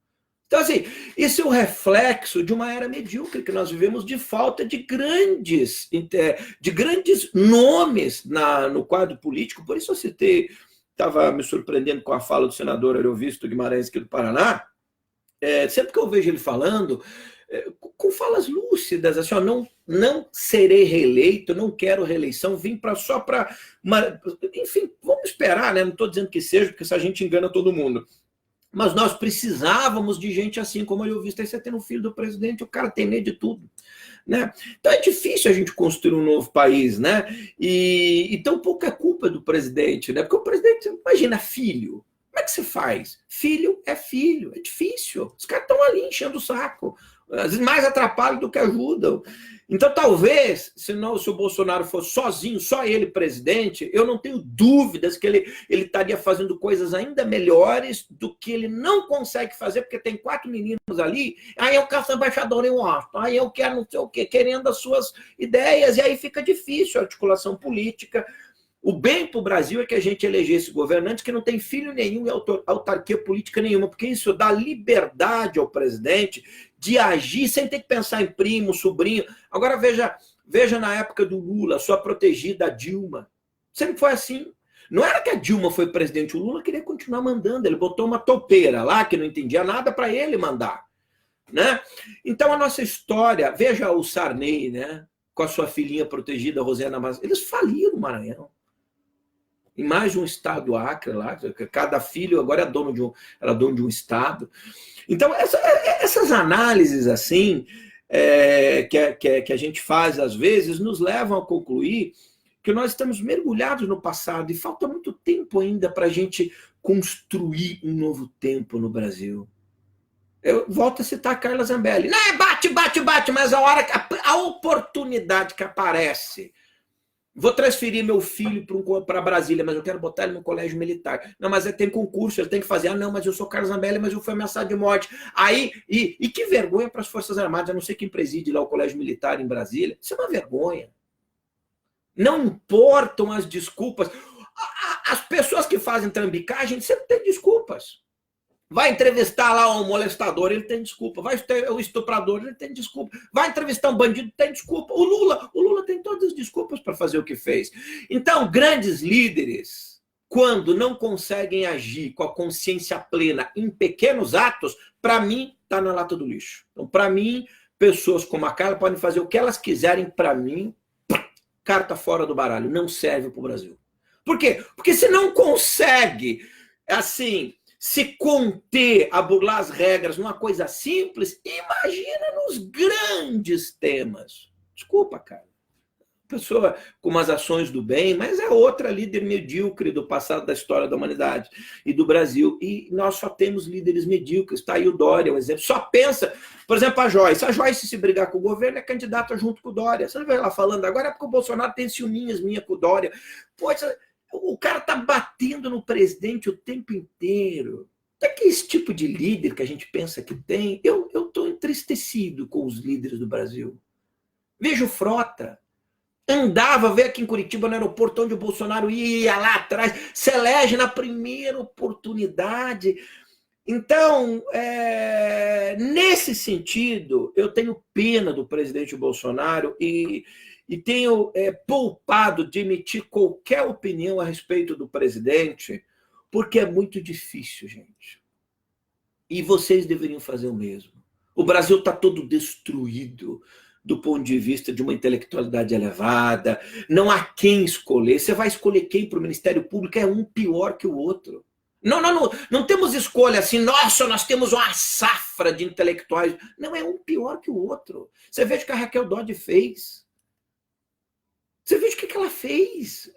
Então, assim, esse é o reflexo de uma era medíocre que nós vivemos de falta de grandes nomes no quadro político. Por isso eu citei, estava me surpreendendo com a fala do senador Ariovisto Guimarães aqui do Paraná. Sempre que eu vejo ele falando, com falas lúcidas, assim, ó, não serei reeleito, não quero reeleição, vim só para... Enfim, vamos esperar, né? Não estou dizendo que seja, porque essa gente engana todo mundo. Mas nós precisávamos de gente assim, como eu vi, você tem um filho do presidente, o cara tem medo de tudo. Né? Então é difícil a gente construir um novo país, né? E tão pouco é culpa do presidente, né? Porque o presidente, imagina, filho. Como é que você faz? Filho, é difícil. Os caras estão ali enchendo o saco. Às vezes mais atrapalham do que ajudam. Então, talvez, se o Bolsonaro fosse sozinho, só ele presidente, eu não tenho dúvidas que ele estaria fazendo coisas ainda melhores do que ele não consegue fazer, porque tem 4 meninos ali, aí eu quero ser embaixador em Washington, aí eu quero não sei o quê, querendo as suas ideias, e aí fica difícil a articulação política. O bem para o Brasil é que a gente elegesse governantes que não tem filho nenhum e autarquia política nenhuma, porque isso dá liberdade ao presidente de agir sem ter que pensar em primo, sobrinho. Agora veja na época do Lula, sua protegida Dilma. Sempre foi assim. Não era que a Dilma foi presidente, o Lula queria continuar mandando, ele botou uma topeira lá que não entendia nada para ele mandar. Né? Então a nossa história, veja o Sarney, né? Com a sua filhinha protegida, Rosana Mas, eles faliram o Maranhão. Em mais de um estado, Acre, lá, cada filho agora era dono de um estado. Então, essas análises assim, que a gente faz às vezes, nos levam a concluir que nós estamos mergulhados no passado e falta muito tempo ainda para a gente construir um novo tempo no Brasil. Eu volto a citar a Carla Zambelli. Não é bate, mas a oportunidade que aparece. Vou transferir meu filho para Brasília, mas eu quero botar ele no colégio militar. Não, mas ele tem concurso, ele tem que fazer. Ah, não, mas eu sou Carla Zambelli, mas eu fui ameaçado de morte. Aí, e que vergonha para as Forças Armadas. Eu não sei quem preside lá o colégio militar em Brasília. Isso é uma vergonha. Não importam as desculpas. As pessoas que fazem trambicagem sempre têm desculpas. Vai entrevistar lá um molestador, ele tem desculpa. Vai ter o estuprador, ele tem desculpa. Vai entrevistar um bandido, tem desculpa. O Lula tem todas as desculpas para fazer o que fez. Então, grandes líderes, quando não conseguem agir com a consciência plena em pequenos atos, para mim, está na lata do lixo. Então, para mim, pessoas como a Carla podem fazer o que elas quiserem, para mim, carta fora do baralho, não serve para o Brasil. Por quê? Porque se não consegue, assim, se conter a burlar as regras numa coisa simples, imagina nos grandes temas. Desculpa, cara. Pessoa com umas ações do bem, mas é outra líder medíocre do passado da história da humanidade e do Brasil. E nós só temos líderes medíocres. Está aí o Dória, o exemplo. Só pensa, por exemplo, a Joyce. A Joyce, se brigar com o governo, é candidata junto com o Dória. Você não vai lá falando agora, é porque o Bolsonaro tem ciúminhas minha com o Dória. Poxa, o cara está batendo no presidente o tempo inteiro. É que esse tipo de líder que a gente pensa que tem, eu estou entristecido com os líderes do Brasil. Vejo Frota. Andava, veio aqui em Curitiba, no aeroporto, onde o Bolsonaro ia lá atrás, se elege na primeira oportunidade. Então, nesse sentido, eu tenho pena do presidente Bolsonaro e tenho poupado de emitir qualquer opinião a respeito do presidente, porque é muito difícil, gente. E vocês deveriam fazer o mesmo. O Brasil está todo destruído do ponto de vista de uma intelectualidade elevada, não há quem escolher. Você vai escolher quem para o Ministério Público? É um pior que o outro. Não temos escolha assim, nossa, nós temos uma safra de intelectuais. Não, é um pior que o outro. Você veja o que a Raquel Dodge fez. Você veja o que ela fez.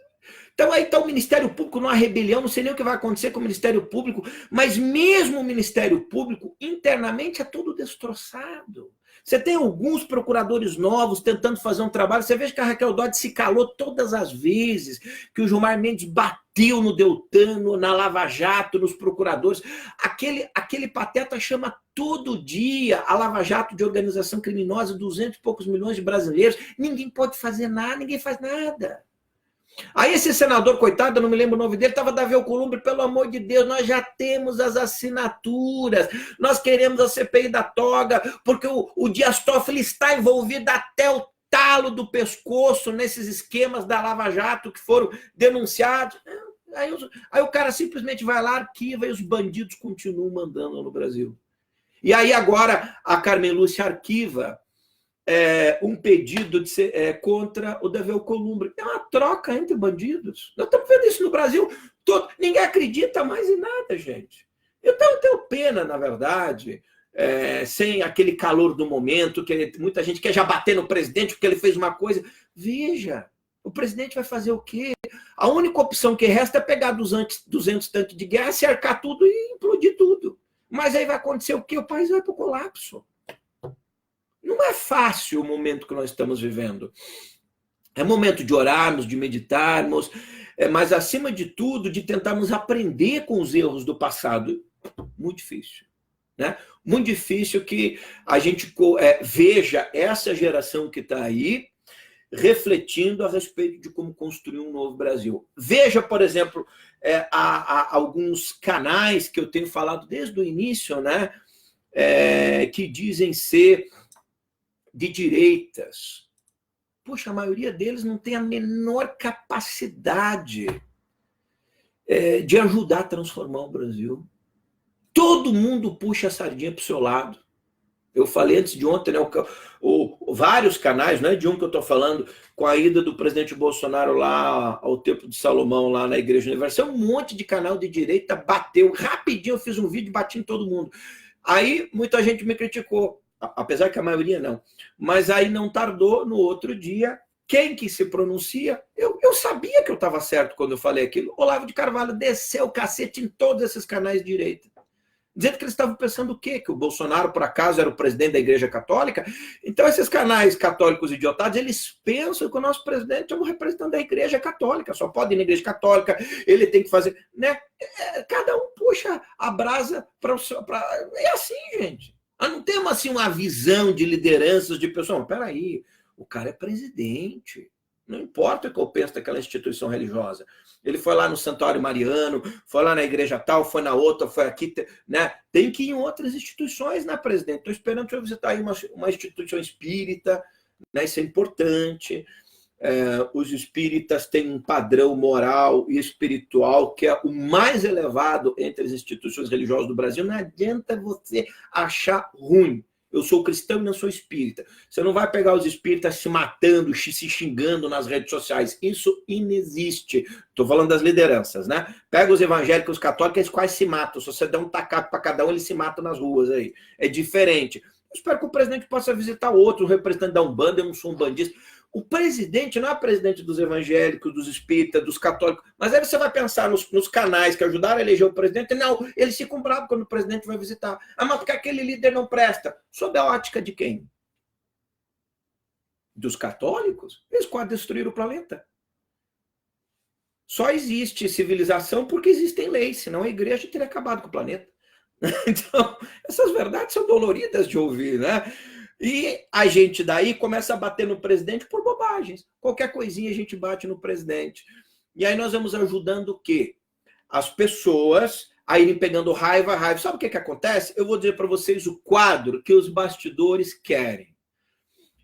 Então aí está o Ministério Público numa rebelião, não sei nem o que vai acontecer com o Ministério Público, mas mesmo o Ministério Público, internamente, é todo destroçado. Você tem alguns procuradores novos tentando fazer um trabalho, você veja que a Raquel Dodge se calou todas as vezes, que o Gilmar Mendes bateu no Deltan, na Lava Jato, nos procuradores. Aquele pateta chama todo dia a Lava Jato de organização criminosa, 200 e poucos milhões de brasileiros, ninguém pode fazer nada, ninguém faz nada. Aí esse senador, coitado, eu não me lembro o nome dele, estava Davi Alcolumbre, pelo amor de Deus, nós já temos as assinaturas, nós queremos a CPI da toga, porque o Dias Toffoli está envolvido até o talo do pescoço nesses esquemas da Lava Jato que foram denunciados. Aí o cara simplesmente vai lá, arquiva e os bandidos continuam mandando no Brasil. E aí agora a Carmen Lúcia arquiva um pedido contra o Davi Alcolumbre. É uma troca entre bandidos. Nós estamos vendo isso no Brasil todo. Ninguém acredita mais em nada, gente. Eu tenho pena, na verdade, sem aquele calor do momento, que muita gente quer já bater no presidente porque ele fez uma coisa. Veja, o presidente vai fazer o quê? A única opção que resta é pegar 200 tanques de guerra, cercar tudo e implodir tudo. Mas aí vai acontecer o quê? O país vai para o colapso. Não é fácil o momento que nós estamos vivendo. É momento de orarmos, de meditarmos, mas, acima de tudo, de tentarmos aprender com os erros do passado. Muito difícil. Né? Muito difícil que a gente veja essa geração que está aí refletindo a respeito de como construir um novo Brasil. Veja, por exemplo, há alguns canais que eu tenho falado desde o início, né, que dizem ser de direitas. Poxa, a maioria deles não tem a menor capacidade de ajudar a transformar o Brasil. Todo mundo puxa a sardinha para o seu lado. Eu falei antes de ontem, né, vários canais, não é de um que eu estou falando, com a ida do presidente Bolsonaro lá ao Templo de Salomão, lá na Igreja Universal, um monte de canal de direita bateu. Rapidinho eu fiz um vídeo, bati em todo mundo. Aí muita gente me criticou, apesar que a maioria não. Mas aí não tardou, no outro dia, quem que se pronuncia? Eu sabia que eu estava certo quando eu falei aquilo. Olavo de Carvalho desceu o cacete em todos esses canais de direita. Dizendo que eles estavam pensando o quê? Que o Bolsonaro, por acaso, era o presidente da Igreja Católica? Então, esses canais católicos idiotados, eles pensam que o nosso presidente é um representante da Igreja Católica, só pode ir na Igreja Católica, ele tem que fazer... né? Cada um puxa a brasa para... É assim, gente. Nós não temos assim, uma visão de lideranças de pessoas. Peraí, o cara é presidente. Não importa o que eu penso daquela instituição religiosa. Ele foi lá no Santuário Mariano, foi lá na igreja tal, foi na outra, foi aqui, né? Tem que ir em outras instituições, né, presidente? Estou esperando você visitar aí uma instituição espírita, né? Isso é importante. Os espíritas têm um padrão moral e espiritual que é o mais elevado entre as instituições religiosas do Brasil. Não adianta você achar ruim. Eu sou cristão e não sou espírita. Você não vai pegar os espíritas se matando, se xingando nas redes sociais. Isso inexiste. Estou falando das lideranças, né? Pega os evangélicos, os católicos, eles quase se matam. Se você der um tacape para cada um, eles se matam nas ruas aí. É diferente. Eu espero que o presidente possa visitar outro, o representante da Umbanda, eu não sou um bandista. O presidente não é presidente dos evangélicos, dos espíritas, dos católicos, mas aí você vai pensar nos canais que ajudaram a eleger o presidente, não, eles ficam bravos quando o presidente vai visitar. Mas porque aquele líder não presta? Sob a ótica de quem? Dos católicos? Eles quase destruíram o planeta. Só existe civilização porque existem leis, senão a igreja teria acabado com o planeta. Então, essas verdades são doloridas de ouvir, né? E a gente daí começa a bater no presidente por bobagens. Qualquer coisinha a gente bate no presidente. E aí nós vamos ajudando o quê? As pessoas a irem pegando raiva. Sabe o que acontece? Eu vou dizer para vocês o quadro que os bastidores querem.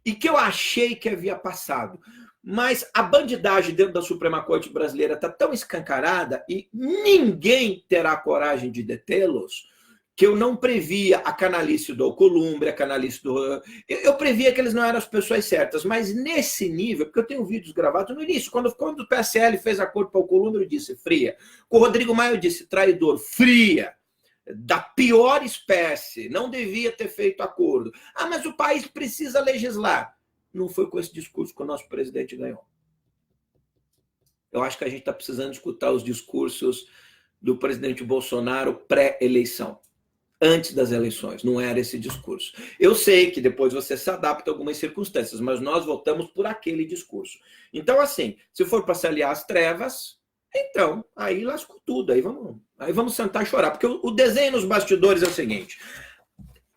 E que eu achei que havia passado. Mas a bandidagem dentro da Suprema Corte brasileira está tão escancarada e ninguém terá coragem de detê-los, que eu não previa a canalice do Alcolumbre, a canalice do... Eu previa que eles não eram as pessoas certas, mas nesse nível, porque eu tenho vídeos gravados no início, quando o PSL fez acordo para o Alcolumbre, eu disse fria. Com o Rodrigo Maia eu disse traidor, fria, da pior espécie, não devia ter feito acordo. Mas o país precisa legislar. Não foi com esse discurso que o nosso presidente ganhou. Eu acho que a gente está precisando escutar os discursos do presidente Bolsonaro pré-eleição. Antes das eleições, não era esse discurso. Eu sei que depois você se adapta a algumas circunstâncias, mas nós votamos por aquele discurso. Então, assim, se for para se aliar às trevas, então, aí lascou tudo, aí vamos sentar e chorar. Porque o desenho nos bastidores é o seguinte,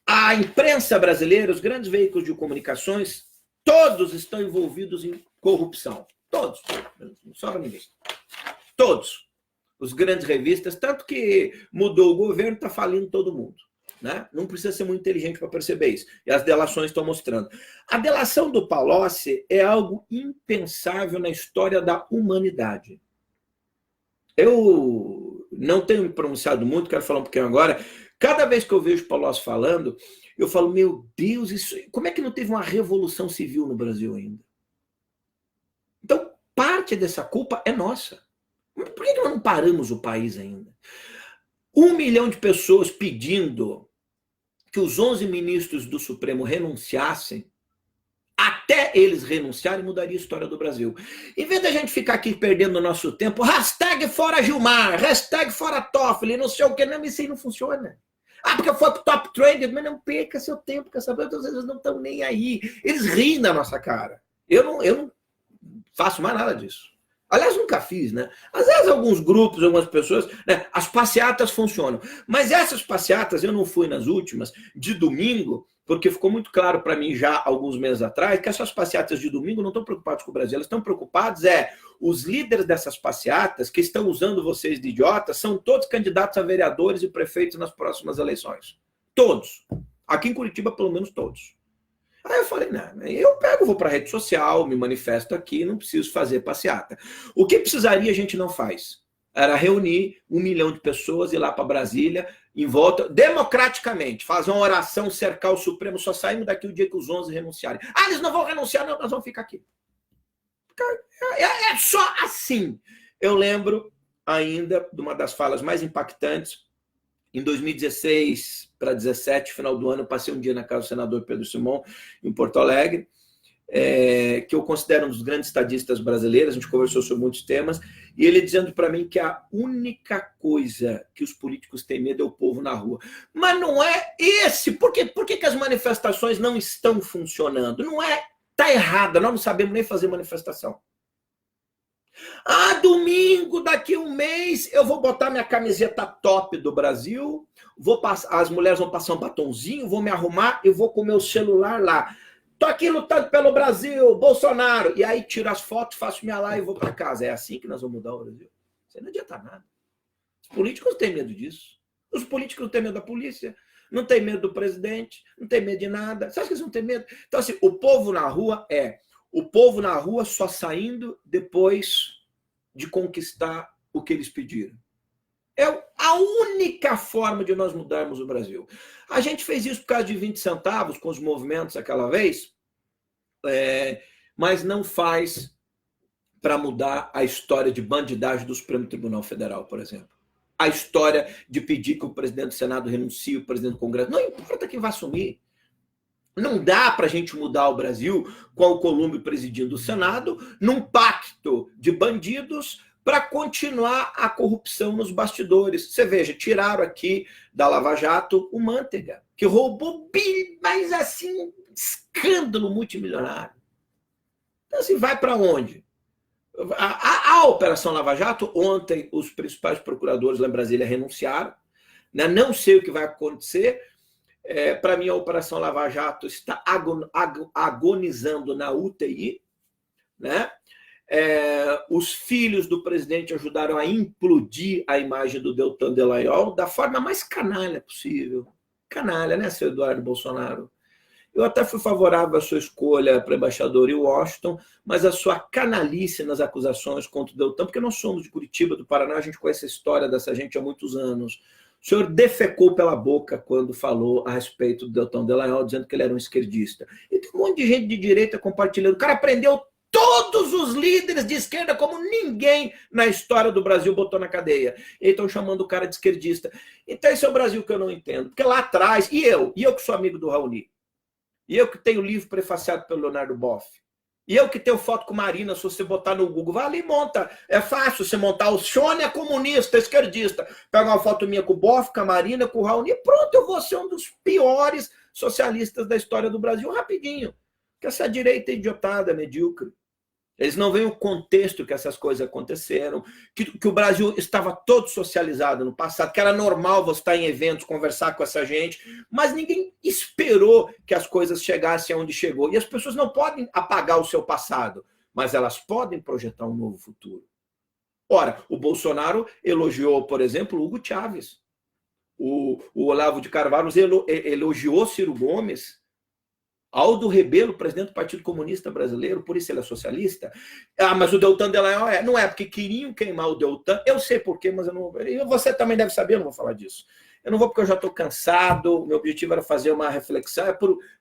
a imprensa brasileira, os grandes veículos de comunicações, todos estão envolvidos em corrupção. Todos, não sobra ninguém. Todos. Os grandes revistas, tanto que mudou o governo, está falindo todo mundo. Né? Não precisa ser muito inteligente para perceber isso. E as delações estão mostrando. A delação do Palocci é algo impensável na história da humanidade. Eu não tenho me pronunciado muito, quero falar um pouquinho agora. Cada vez que eu vejo o Palocci falando, eu falo, meu Deus, como é que não teve uma revolução civil no Brasil ainda? Então, parte dessa culpa é nossa. Por que não paramos o país ainda? 1 milhão de pessoas pedindo que os 11 ministros do Supremo renunciassem, até eles renunciarem, mudaria a história do Brasil. Em vez da gente ficar aqui perdendo o nosso tempo, hashtag fora Gilmar, hashtag fora Toffoli, não sei o que, não, isso aí não funciona. Porque foi pro top trend, mas não perca seu tempo, porque essas pessoas não estão nem aí. Eles riem da nossa cara. Eu não faço mais nada disso. Aliás, nunca fiz, né? Às vezes alguns grupos, algumas pessoas, né? As passeatas funcionam. Mas essas passeatas, eu não fui nas últimas, de domingo, porque ficou muito claro para mim já alguns meses atrás que essas passeatas de domingo não estão preocupadas com o Brasil, elas estão preocupadas os líderes dessas passeatas que estão usando vocês de idiotas são todos candidatos a vereadores e prefeitos nas próximas eleições. Todos. Aqui em Curitiba, pelo menos todos. Aí eu falei, não, eu vou para a rede social, me manifesto aqui, não preciso fazer passeata. O que precisaria a gente não faz. Era reunir 1 milhão de pessoas, ir lá para Brasília, em volta, democraticamente, fazer uma oração, cercar o Supremo, só saímos daqui o dia que os 11 renunciarem. Ah, eles não vão renunciar, não, nós vamos ficar aqui. É só assim. Eu lembro ainda de uma das falas mais impactantes. Em 2016 para 2017, final do ano, eu passei um dia na casa do senador Pedro Simão, em Porto Alegre, que eu considero um dos grandes estadistas brasileiros, a gente conversou sobre muitos temas, e ele dizendo para mim que a única coisa que os políticos têm medo é o povo na rua. Mas não é esse. Por que as manifestações não estão funcionando? Não é, está errada, nós não sabemos nem fazer manifestação. Ah, domingo, daqui a um mês, eu vou botar minha camiseta top do Brasil, as mulheres vão passar um batonzinho, vou me arrumar e vou com o meu celular lá. Tô aqui lutando pelo Brasil, Bolsonaro. E aí tiro as fotos, faço minha live e vou para casa. É assim que nós vamos mudar o Brasil? Isso não adianta nada. Os políticos não têm medo disso. Os políticos não têm medo da polícia, não têm medo do presidente, não têm medo de nada. Você acha que eles não têm medo? Então, assim, o povo na rua só saindo depois de conquistar o que eles pediram. É a única forma de nós mudarmos o Brasil. A gente fez isso por causa de 20 centavos com os movimentos aquela vez, mas não faz para mudar a história de bandidagem do Supremo Tribunal Federal, por exemplo. A história de pedir que o presidente do Senado renuncie, o presidente do Congresso. Não importa quem vai assumir. Não dá para a gente mudar o Brasil com o Alcolumbre presidindo o Senado num pacto de bandidos para continuar a corrupção nos bastidores. Você veja, tiraram aqui da Lava Jato o Manteiga, que roubou mas assim, escândalo multimilionário. Então, assim, vai para onde? A Operação Lava Jato, ontem os principais procuradores lá em Brasília renunciaram, né? Não sei o que vai acontecer. Para mim, a Operação Lava Jato está agonizando na UTI, né? Os filhos do presidente ajudaram a implodir a imagem do Deltan Dallagnol da forma mais canalha possível. Canalha, né, seu Eduardo Bolsonaro? Eu até fui favorável à sua escolha para embaixador em Washington, mas a sua canalice nas acusações contra o Deltan, porque nós somos de Curitiba, do Paraná, a gente conhece a história dessa gente há muitos anos. O senhor defecou pela boca quando falou a respeito do Deltan Dallagnol, dizendo que ele era um esquerdista. E tem um monte de gente de direita compartilhando. O cara prendeu todos os líderes de esquerda como ninguém na história do Brasil botou na cadeia. E estão chamando o cara de esquerdista. Então esse é o Brasil que eu não entendo. Porque lá atrás, e eu que sou amigo do Raoni, e eu que tenho livro prefaciado pelo Leonardo Boff, e eu que tenho foto com Marina, se você botar no Google, vai ali e monta. É fácil você montar o Sônia comunista, esquerdista. Pega uma foto minha com o Boff, com a Marina, com o Raoni, pronto, eu vou ser um dos piores socialistas da história do Brasil, rapidinho. Porque essa direita é idiotada, medíocre. Eles não veem o contexto que essas coisas aconteceram, que o Brasil estava todo socializado no passado, que era normal você estar em eventos, conversar com essa gente, mas ninguém esperou que as coisas chegassem aonde chegou. E as pessoas não podem apagar o seu passado, mas elas podem projetar um novo futuro. Ora, o Bolsonaro elogiou, por exemplo, o Hugo Chávez. O Olavo de Carvalho elogiou Ciro Gomes. Aldo Rebelo, presidente do Partido Comunista Brasileiro, por isso ele é socialista. Ah, mas o Deltan Dallagnol não é, porque queriam queimar o Deltan. Eu sei por quê, mas eu não. Você também deve saber, eu não vou falar disso. Eu não vou porque eu já estou cansado, meu objetivo era fazer uma reflexão,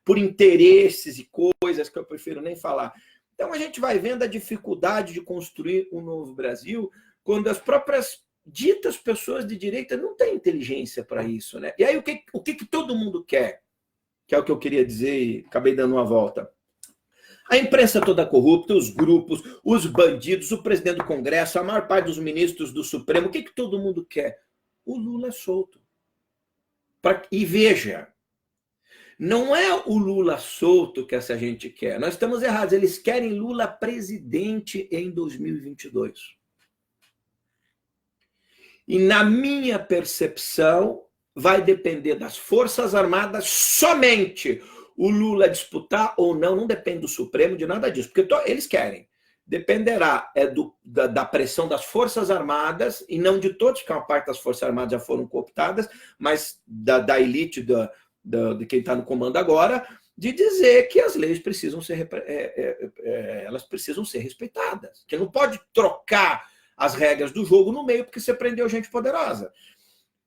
por interesses e coisas que eu prefiro nem falar. Então a gente vai vendo a dificuldade de construir um novo Brasil quando as próprias ditas pessoas de direita não têm inteligência para isso, né? E aí o que todo mundo quer? Que é o que eu queria dizer e acabei dando uma volta. A imprensa toda corrupta, os grupos, os bandidos, o presidente do Congresso, a maior parte dos ministros do Supremo, o que todo mundo quer? O Lula solto. E veja, não é o Lula solto que essa gente quer. Nós estamos errados. Eles querem Lula presidente em 2022. E na minha percepção, vai depender das Forças Armadas somente o Lula disputar ou não, não depende do Supremo, de nada disso, porque eles querem. Dependerá da pressão das Forças Armadas, e não de todos, porque uma parte das Forças Armadas já foram cooptadas, mas da elite de quem está no comando agora, de dizer que as leis precisam ser, elas precisam ser respeitadas, que não pode trocar as regras do jogo no meio porque você prendeu gente poderosa.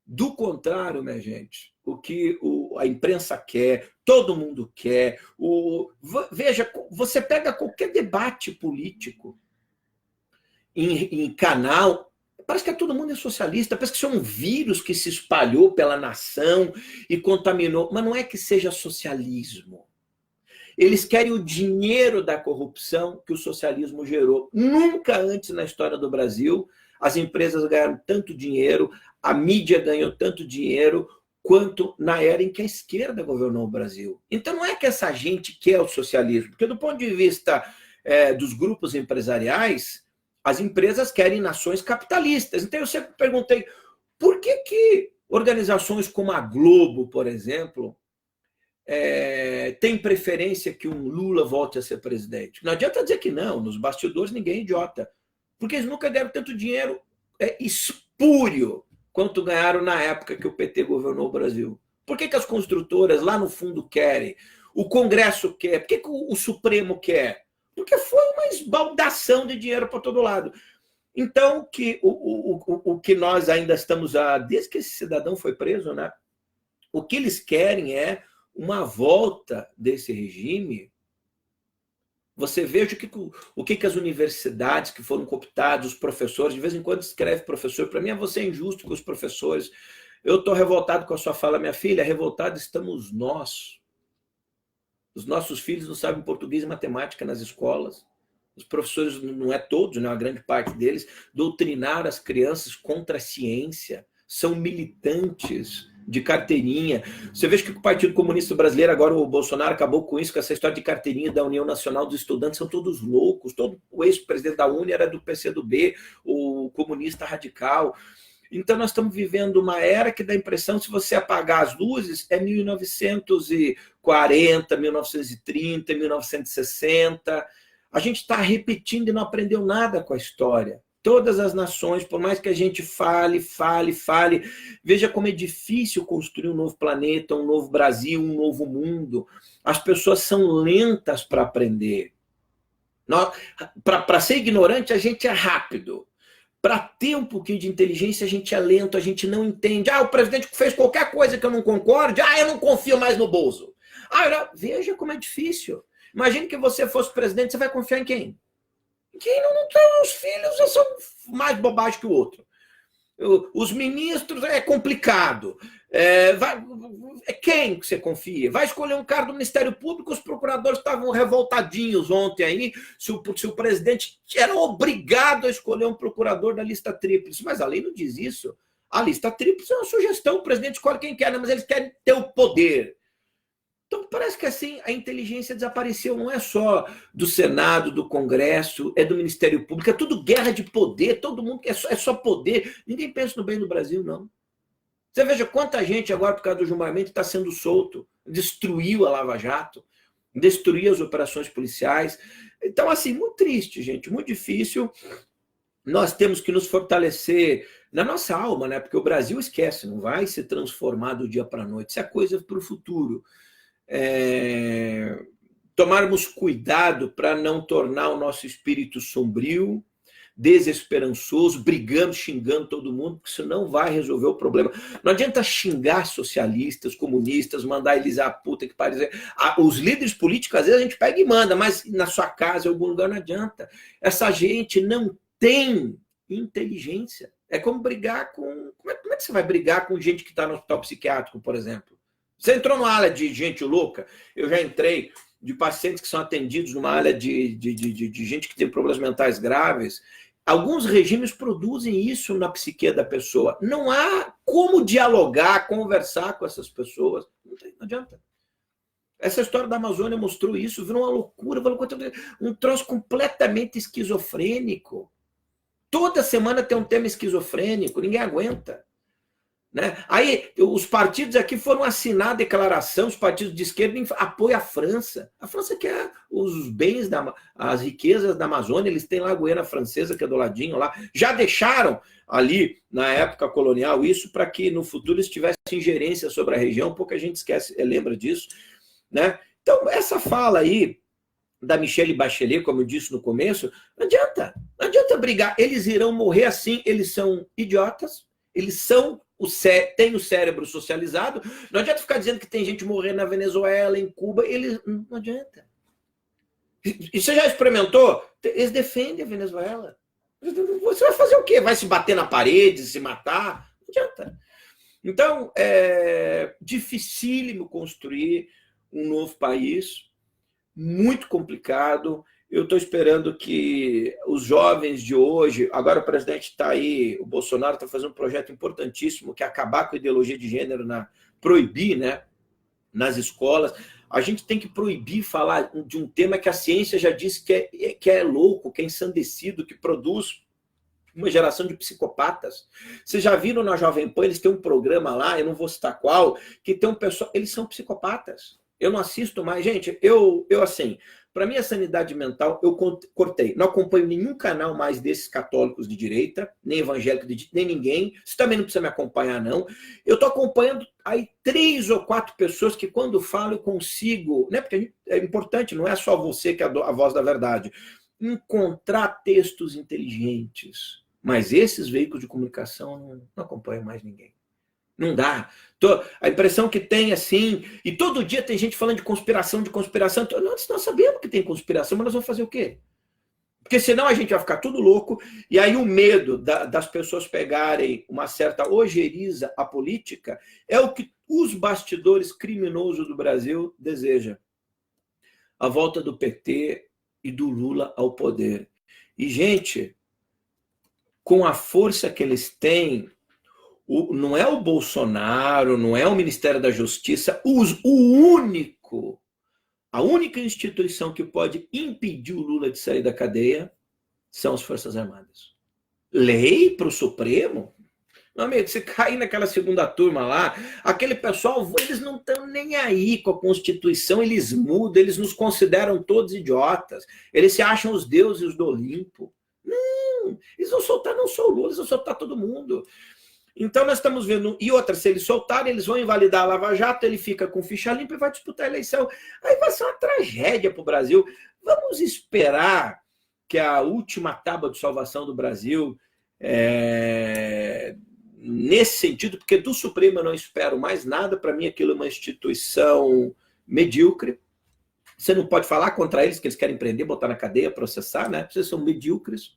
Do contrário, minha gente, o que a imprensa quer, todo mundo quer. Veja, você pega qualquer debate político em canal, parece que todo mundo é socialista, parece que isso é um vírus que se espalhou pela nação e contaminou, mas não é que seja socialismo. Eles querem o dinheiro da corrupção que o socialismo gerou. Nunca antes na história do Brasil as empresas ganharam tanto dinheiro, a mídia ganhou tanto dinheiro quanto na era em que a esquerda governou o Brasil. Então não é que essa gente quer o socialismo, porque do ponto de vista dos grupos empresariais, as empresas querem nações capitalistas. Então eu sempre perguntei, por que organizações como a Globo, por exemplo, tem preferência que um Lula volte a ser presidente? Não adianta dizer que não, nos bastidores ninguém é idiota, porque eles nunca deram tanto dinheiro espúrio quanto ganharam na época que o PT governou o Brasil. Por que as construtoras lá no fundo querem? O Congresso quer? Por que o Supremo quer? Porque foi uma esbaldação de dinheiro para todo lado. Então, o que nós ainda estamos, desde que esse cidadão foi preso, né? O que eles querem é uma volta desse regime. Você veja o que as universidades que foram cooptadas, os professores, de vez em quando escreve professor, para mim você é injusto com os professores. Eu estou revoltado com a sua fala, minha filha, revoltado estamos nós. Os nossos filhos não sabem português e matemática nas escolas. Os professores, não é todos, não é uma grande parte deles, doutrinaram as crianças contra a ciência, são militantes de carteirinha. Você vê que o Partido Comunista Brasileiro, agora o Bolsonaro acabou com isso, com essa história de carteirinha da União Nacional dos Estudantes, são todos loucos. Todo o ex-presidente da UNE era do PCdoB, o comunista radical. Então nós estamos vivendo uma era que dá a impressão, se você apagar as luzes, é 1940, 1930, 1960. A gente está repetindo e não aprendeu nada com a história. Todas as nações, por mais que a gente fale, veja como é difícil construir um novo planeta, um novo Brasil, um novo mundo. As pessoas são lentas para aprender. Para ser ignorante, a gente é rápido. Para ter um pouquinho de inteligência, a gente é lento, a gente não entende. O presidente fez qualquer coisa que eu não concorde, eu não confio mais no Bozo. Veja como é difícil. Imagine que você fosse presidente, você vai confiar em quem? Quem não tem os filhos já são mais bobagem que o outro. Os ministros é complicado. Quem que você confia? Vai escolher um cara do Ministério Público, os procuradores estavam revoltadinhos ontem aí, se o presidente era obrigado a escolher um procurador da lista tríplice. Mas a lei não diz isso. A lista tríplice é uma sugestão, o presidente escolhe quem quer, mas eles querem ter o poder. Então, parece que assim a inteligência desapareceu, não é só do Senado, do Congresso, é do Ministério Público, é tudo guerra de poder, todo mundo é só poder, ninguém pensa no bem do Brasil, não. Você veja quanta gente agora, por causa do Gilmar Mendes, está sendo solto, destruiu a Lava Jato, destruiu as operações policiais. Então, assim, muito triste, gente, muito difícil. Nós temos que nos fortalecer na nossa alma, né? Porque o Brasil, esquece, não vai se transformar do dia para a noite, isso é coisa para o futuro. Tomarmos cuidado para não tornar o nosso espírito sombrio, desesperançoso, brigando, xingando todo mundo, porque isso não vai resolver o problema. Não adianta xingar socialistas, comunistas, mandar eles a puta que pariu. Os líderes políticos, às vezes a gente pega e manda, mas na sua casa, em algum lugar, não adianta. Essa gente não tem inteligência. É como brigar com... Como é que você vai brigar com gente que está no hospital psiquiátrico, por exemplo? Você entrou numa área de gente louca? Eu já entrei de pacientes que são atendidos numa área de gente que tem problemas mentais graves. Alguns regimes produzem isso na psique da pessoa. Não há como dialogar, conversar com essas pessoas. Não adianta. Essa história da Amazônia mostrou isso, virou uma loucura, um troço completamente esquizofrênico. Toda semana tem um tema esquizofrênico, ninguém aguenta. Né? Aí os partidos aqui foram assinar a declaração, os partidos de esquerda em apoio à França. A França quer os bens, as riquezas da Amazônia, eles têm lá a Guiana Francesa, que é do ladinho lá. Já deixaram ali, na época colonial, isso para que no futuro eles tivessem ingerência sobre a região, pouca gente esquece, lembra disso. Né? Então, essa fala aí da Michelle Bachelet, como eu disse no começo, não adianta brigar. Eles irão morrer assim, eles são idiotas, eles têm o cérebro socializado. Não adianta ficar dizendo que tem gente morrendo na Venezuela, em Cuba, não adianta. E você já experimentou? Eles defendem a Venezuela. Você vai fazer o quê? Vai se bater na parede, se matar? Não adianta. Então, é dificílimo construir um novo país, muito complicado. Eu estou esperando que os jovens de hoje, agora o presidente está aí, o Bolsonaro está fazendo um projeto importantíssimo, que é acabar com a ideologia de gênero, proibir, né, nas escolas. A gente tem que proibir falar de um tema que a ciência já disse que é louco, que é ensandecido, que produz uma geração de psicopatas. Vocês já viram na Jovem Pan, eles têm um programa lá, eu não vou citar qual, que tem um pessoal, eles são psicopatas. Eu não assisto mais. Gente, eu assim, para minha sanidade mental, eu cortei. Não acompanho nenhum canal mais desses católicos de direita, nem evangélico, nem ninguém. Você também não precisa me acompanhar, não. Eu estou acompanhando aí 3 ou 4 pessoas que, quando falo, eu consigo, né? Porque é importante, não é só você que é a voz da verdade. Encontrar textos inteligentes. Mas esses veículos de comunicação não acompanham mais ninguém. Não dá. A impressão que tem, assim, e todo dia tem gente falando de conspiração. Nós sabemos que tem conspiração, mas nós vamos fazer o quê? Porque senão a gente vai ficar tudo louco, e aí o medo das pessoas pegarem uma certa ojeriza à política é o que os bastidores criminosos do Brasil desejam. A volta do PT e do Lula ao poder. E, gente, com a força que eles têm, não é o Bolsonaro, não é o Ministério da Justiça, a única instituição que pode impedir o Lula de sair da cadeia são as Forças Armadas. Lei para o Supremo? Meu amigo, você cai naquela segunda turma lá, aquele pessoal, eles não estão nem aí com a Constituição, eles mudam, eles nos consideram todos idiotas, eles se acham os deuses do Olimpo. Não, eles vão soltar não só o Lula, eles vão soltar todo mundo. Então, nós estamos vendo... E outra, se eles soltarem, eles vão invalidar a Lava Jato, ele fica com ficha limpa e vai disputar a eleição. Aí vai ser uma tragédia para o Brasil. Vamos esperar que a última tábua de salvação do Brasil, nesse sentido, porque do Supremo eu não espero mais nada. Para mim, aquilo é uma instituição medíocre. Você não pode falar contra eles, que eles querem prender, botar na cadeia, processar, né? Vocês são medíocres.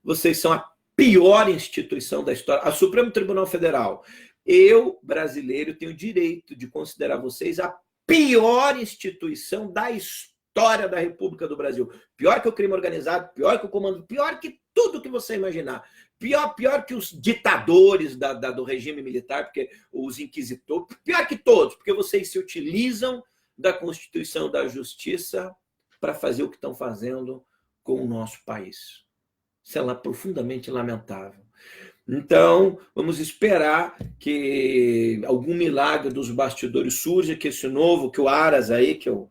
Vocês são a pior instituição da história, a Supremo Tribunal Federal. Eu, brasileiro, tenho o direito de considerar vocês a pior instituição da história da República do Brasil. Pior que o crime organizado, pior que o comando, pior que tudo que você imaginar. Pior que os ditadores do regime militar, porque os inquisitores, pior que todos, porque vocês se utilizam da Constituição da Justiça para fazer o que estão fazendo com o nosso país. Isso é profundamente lamentável. Então, vamos esperar que algum milagre dos bastidores surja, que esse novo, que o Aras aí, que eu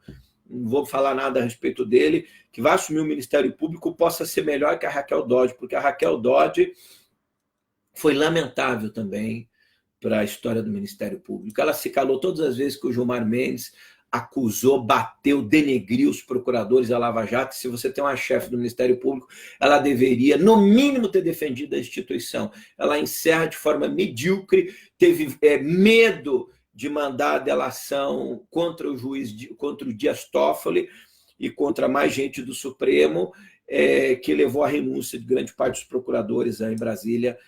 não vou falar nada a respeito dele, que vai assumir o Ministério Público, possa ser melhor que a Raquel Dodge, porque a Raquel Dodge foi lamentável também para a história do Ministério Público. Ela se calou todas as vezes que o Gilmar Mendes acusou, bateu, denegriu os procuradores da Lava Jato. Se você tem uma chefe do Ministério Público, ela deveria, no mínimo, ter defendido a instituição. Ela encerra de forma medíocre, teve medo de mandar a delação contra o juiz, contra o Dias Toffoli e contra mais gente do Supremo, que levou à renúncia de grande parte dos procuradores aí em Brasília,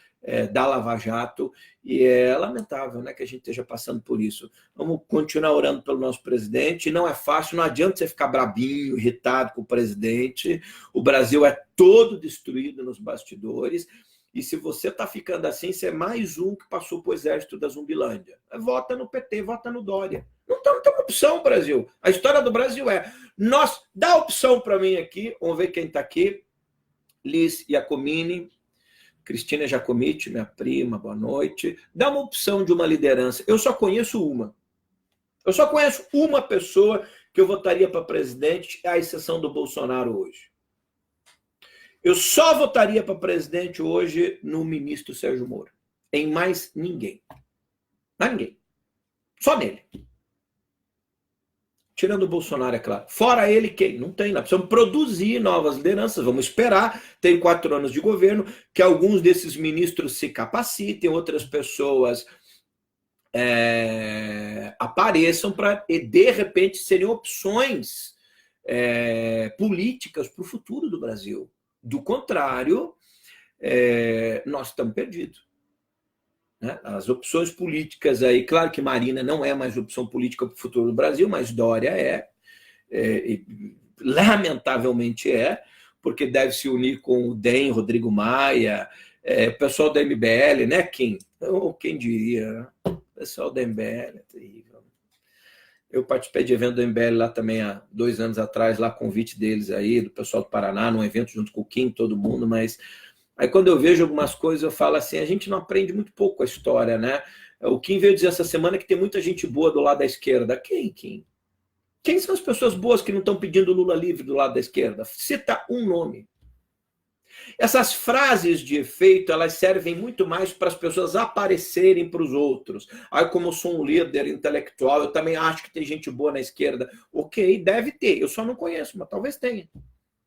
da Lava Jato, e é lamentável, né, que a gente esteja passando por isso. Vamos continuar orando pelo nosso presidente. Não é fácil, não adianta você ficar brabinho, irritado com o presidente. O Brasil é todo destruído nos bastidores, e se você está ficando assim, você é mais um que passou para o exército da Zumbilândia. Vota no PT, vota no Dória. Não tem opção, Brasil. A história do Brasil dá opção para mim aqui, vamos ver quem está aqui, Liz Iacomini. Cristina Jacomiti, minha prima, boa noite. Dá uma opção de uma liderança. Eu só conheço uma. Eu só conheço uma pessoa que eu votaria para presidente, à exceção do Bolsonaro hoje. Eu só votaria para presidente hoje no ministro Sérgio Moro. Em mais ninguém. Mais ninguém. Só nele. Tirando o Bolsonaro, é claro. Fora ele, quem? Não tem. Nós precisamos produzir novas lideranças. Vamos esperar. Tem 4 anos de governo. Que alguns desses ministros se capacitem, outras pessoas apareçam para, de repente, serem opções políticas para o futuro do Brasil. Do contrário, nós estamos perdidos. Né? As opções políticas aí, claro que Marina não é mais opção política para o futuro do Brasil, mas Dória lamentavelmente porque deve se unir com o DEM, Rodrigo Maia, o pessoal da MBL, né, Kim? Quem diria? O pessoal da MBL é terrível. Eu participei de evento do MBL lá também há 2 anos atrás, lá convite deles aí, do pessoal do Paraná, num evento junto com o Kim, todo mundo, mas aí quando eu vejo algumas coisas, eu falo assim, a gente não aprende muito pouco a história, né? O Kim veio dizer essa semana que tem muita gente boa do lado da esquerda. Quem, Kim? Quem são as pessoas boas que não estão pedindo Lula livre do lado da esquerda? Cita um nome. Essas frases de efeito, elas servem muito mais para as pessoas aparecerem para os outros. Aí, como eu sou um líder intelectual, eu também acho que tem gente boa na esquerda. Ok, deve ter. Eu só não conheço, mas talvez tenha.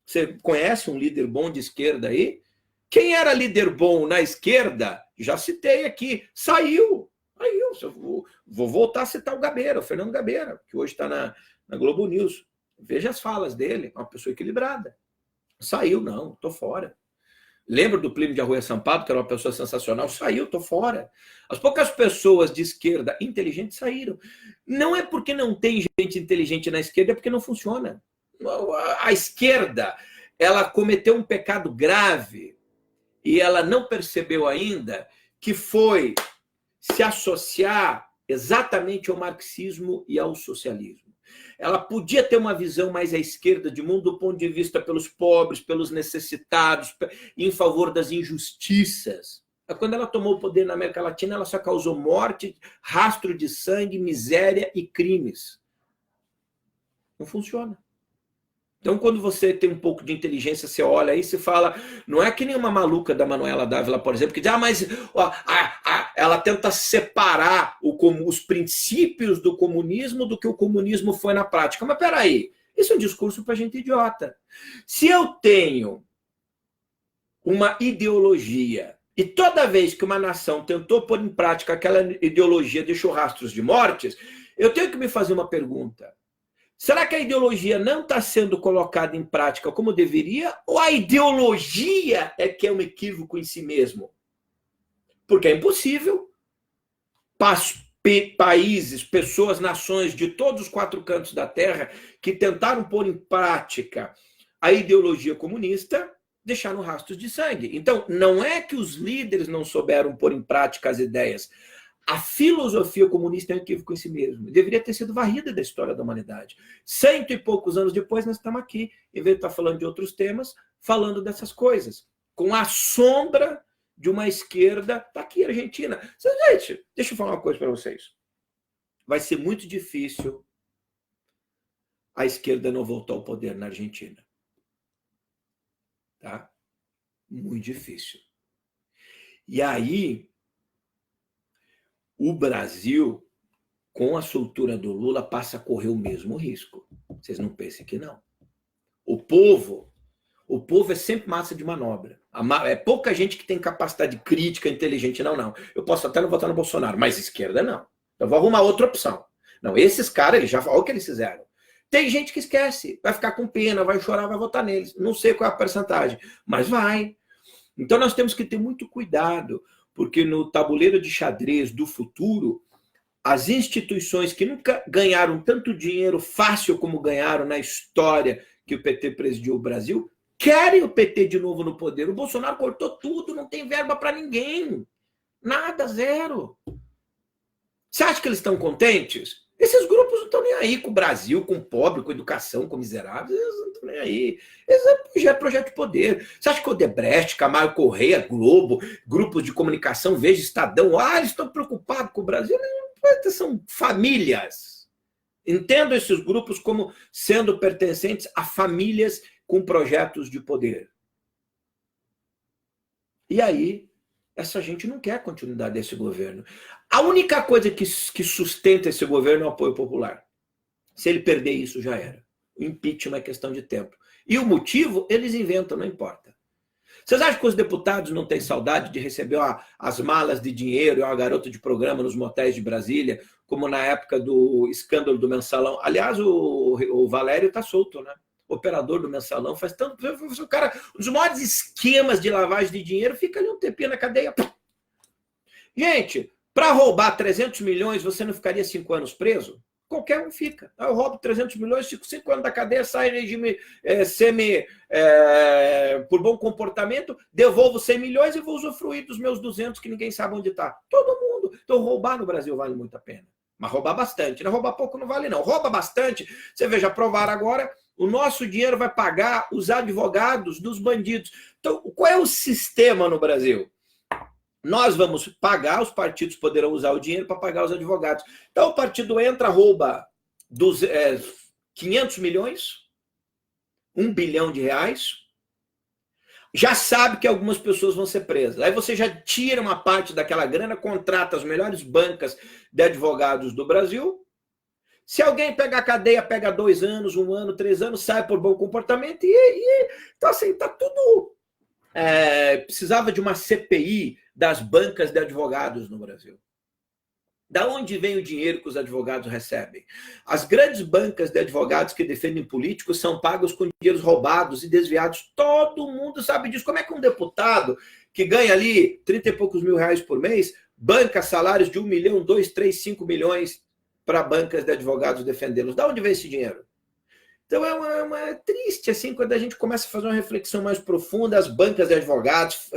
Você conhece um líder bom de esquerda aí? Quem era líder bom na esquerda, já citei aqui, saiu. Vou voltar a citar o Gabeira, o Fernando Gabeira, que hoje está na Globo News. Veja as falas dele, é uma pessoa equilibrada. Saiu, não, estou fora. Lembro do Plínio de Arruda Sampaio, que era uma pessoa sensacional, saiu, estou fora. As poucas pessoas de esquerda inteligentes saíram. Não é porque não tem gente inteligente na esquerda, é porque não funciona. A esquerda, ela cometeu um pecado grave e ela não percebeu ainda que foi se associar exatamente ao marxismo e ao socialismo. Ela podia ter uma visão mais à esquerda de mundo do ponto de vista pelos pobres, pelos necessitados, em favor das injustiças. Quando ela tomou o poder na América Latina, ela só causou morte, rastro de sangue, miséria e crimes. Não funciona. Então, quando você tem um pouco de inteligência, você olha aí e você fala, não é que nem uma maluca da Manuela Dávila, por exemplo, que diz, mas ela tenta separar os princípios do comunismo do que o comunismo foi na prática. Mas peraí, isso é um discurso para gente idiota. Se eu tenho uma ideologia e toda vez que uma nação tentou pôr em prática aquela ideologia deixou rastros de mortes, eu tenho que me fazer uma pergunta. Será que a ideologia não está sendo colocada em prática como deveria? Ou a ideologia é que é um equívoco em si mesmo? Porque é impossível países, pessoas, nações de todos os 4 cantos da Terra que tentaram pôr em prática a ideologia comunista deixaram rastros de sangue. Então, não é que os líderes não souberam pôr em prática as ideias. A filosofia comunista é um equívoco em si mesmo. Deveria ter sido varrida da história da humanidade. 100 e poucos anos depois, nós estamos aqui, em vez de estar falando de outros temas, falando dessas coisas. Com a sombra de uma esquerda. Está aqui a Argentina. Gente, deixa eu falar uma coisa para vocês. Vai ser muito difícil a esquerda não voltar ao poder na Argentina. Tá? Muito difícil. E aí, o Brasil, com a soltura do Lula, passa a correr o mesmo risco. Vocês não pensem que não. O povo é sempre massa de manobra. É pouca gente que tem capacidade crítica, inteligente. Não. Eu posso até não votar no Bolsonaro, mas esquerda não. Eu vou arrumar outra opção. Não, esses caras, eles já olha o que eles fizeram. Tem gente que esquece, vai ficar com pena, vai chorar, vai votar neles. Não sei qual é a percentagem, mas vai. Então nós temos que ter muito cuidado, porque no tabuleiro de xadrez do futuro, as instituições que nunca ganharam tanto dinheiro fácil como ganharam na história que o PT presidiu o Brasil, querem o PT de novo no poder. O Bolsonaro cortou tudo, não tem verba para ninguém. Nada, zero. Você acha que eles estão contentes? Esses grupos não estão nem aí com o Brasil, com o pobre, com a educação, com o miserável, eles não estão nem aí. Eles é projeto de poder. Você acha que o Odebrecht, Camargo Correia, Globo, grupos de comunicação, Veja, Estadão, eles estão preocupados com o Brasil? Não, são famílias. Entendo esses grupos como sendo pertencentes a famílias com projetos de poder. E aí, essa gente não quer a continuidade desse governo. A única coisa que sustenta esse governo é o apoio popular. Se ele perder isso, já era. O impeachment é questão de tempo. E o motivo, eles inventam, não importa. Vocês acham que os deputados não têm saudade de receber as malas de dinheiro e uma garota de programa nos motéis de Brasília, como na época do escândalo do Mensalão? Aliás, o Valério está solto, né? Operador do Mensalão, faz tanto. O cara, um dos maiores esquemas de lavagem de dinheiro, fica ali um tempinho na cadeia. Gente, para roubar 300 milhões, você não ficaria 5 anos preso? Qualquer um fica. Eu roubo 300 milhões, fico 5 anos da cadeia, saio em regime por bom comportamento, devolvo 100 milhões e vou usufruir dos meus 200 que ninguém sabe onde está. Todo mundo. Então, roubar no Brasil vale muito a pena. Mas roubar bastante. Não roubar pouco não vale, não. Rouba bastante. Você veja, aprovar agora, o nosso dinheiro vai pagar os advogados dos bandidos. Então, qual é o sistema no Brasil? Nós vamos pagar, os partidos poderão usar o dinheiro para pagar os advogados. Então, o partido entra, rouba 500 milhões, 1 bilhão de reais, já sabe que algumas pessoas vão ser presas. Aí você já tira uma parte daquela grana, contrata as melhores bancas de advogados do Brasil. Se alguém pega a cadeia, pega 2 anos, 1 ano, 3 anos, sai por bom comportamento então, assim, tá tudo... precisava de uma CPI das bancas de advogados no Brasil. Da onde vem o dinheiro que os advogados recebem? As grandes bancas de advogados que defendem políticos são pagos com dinheiros roubados e desviados. Todo mundo sabe disso. Como é que um deputado que ganha ali 30 e poucos mil reais por mês banca salários de 1 milhão, 2, 3, 5 milhões para bancas de advogados defendê-los? Da onde vem esse dinheiro? Então é triste assim quando a gente começa a fazer uma reflexão mais profunda, as bancas de advogados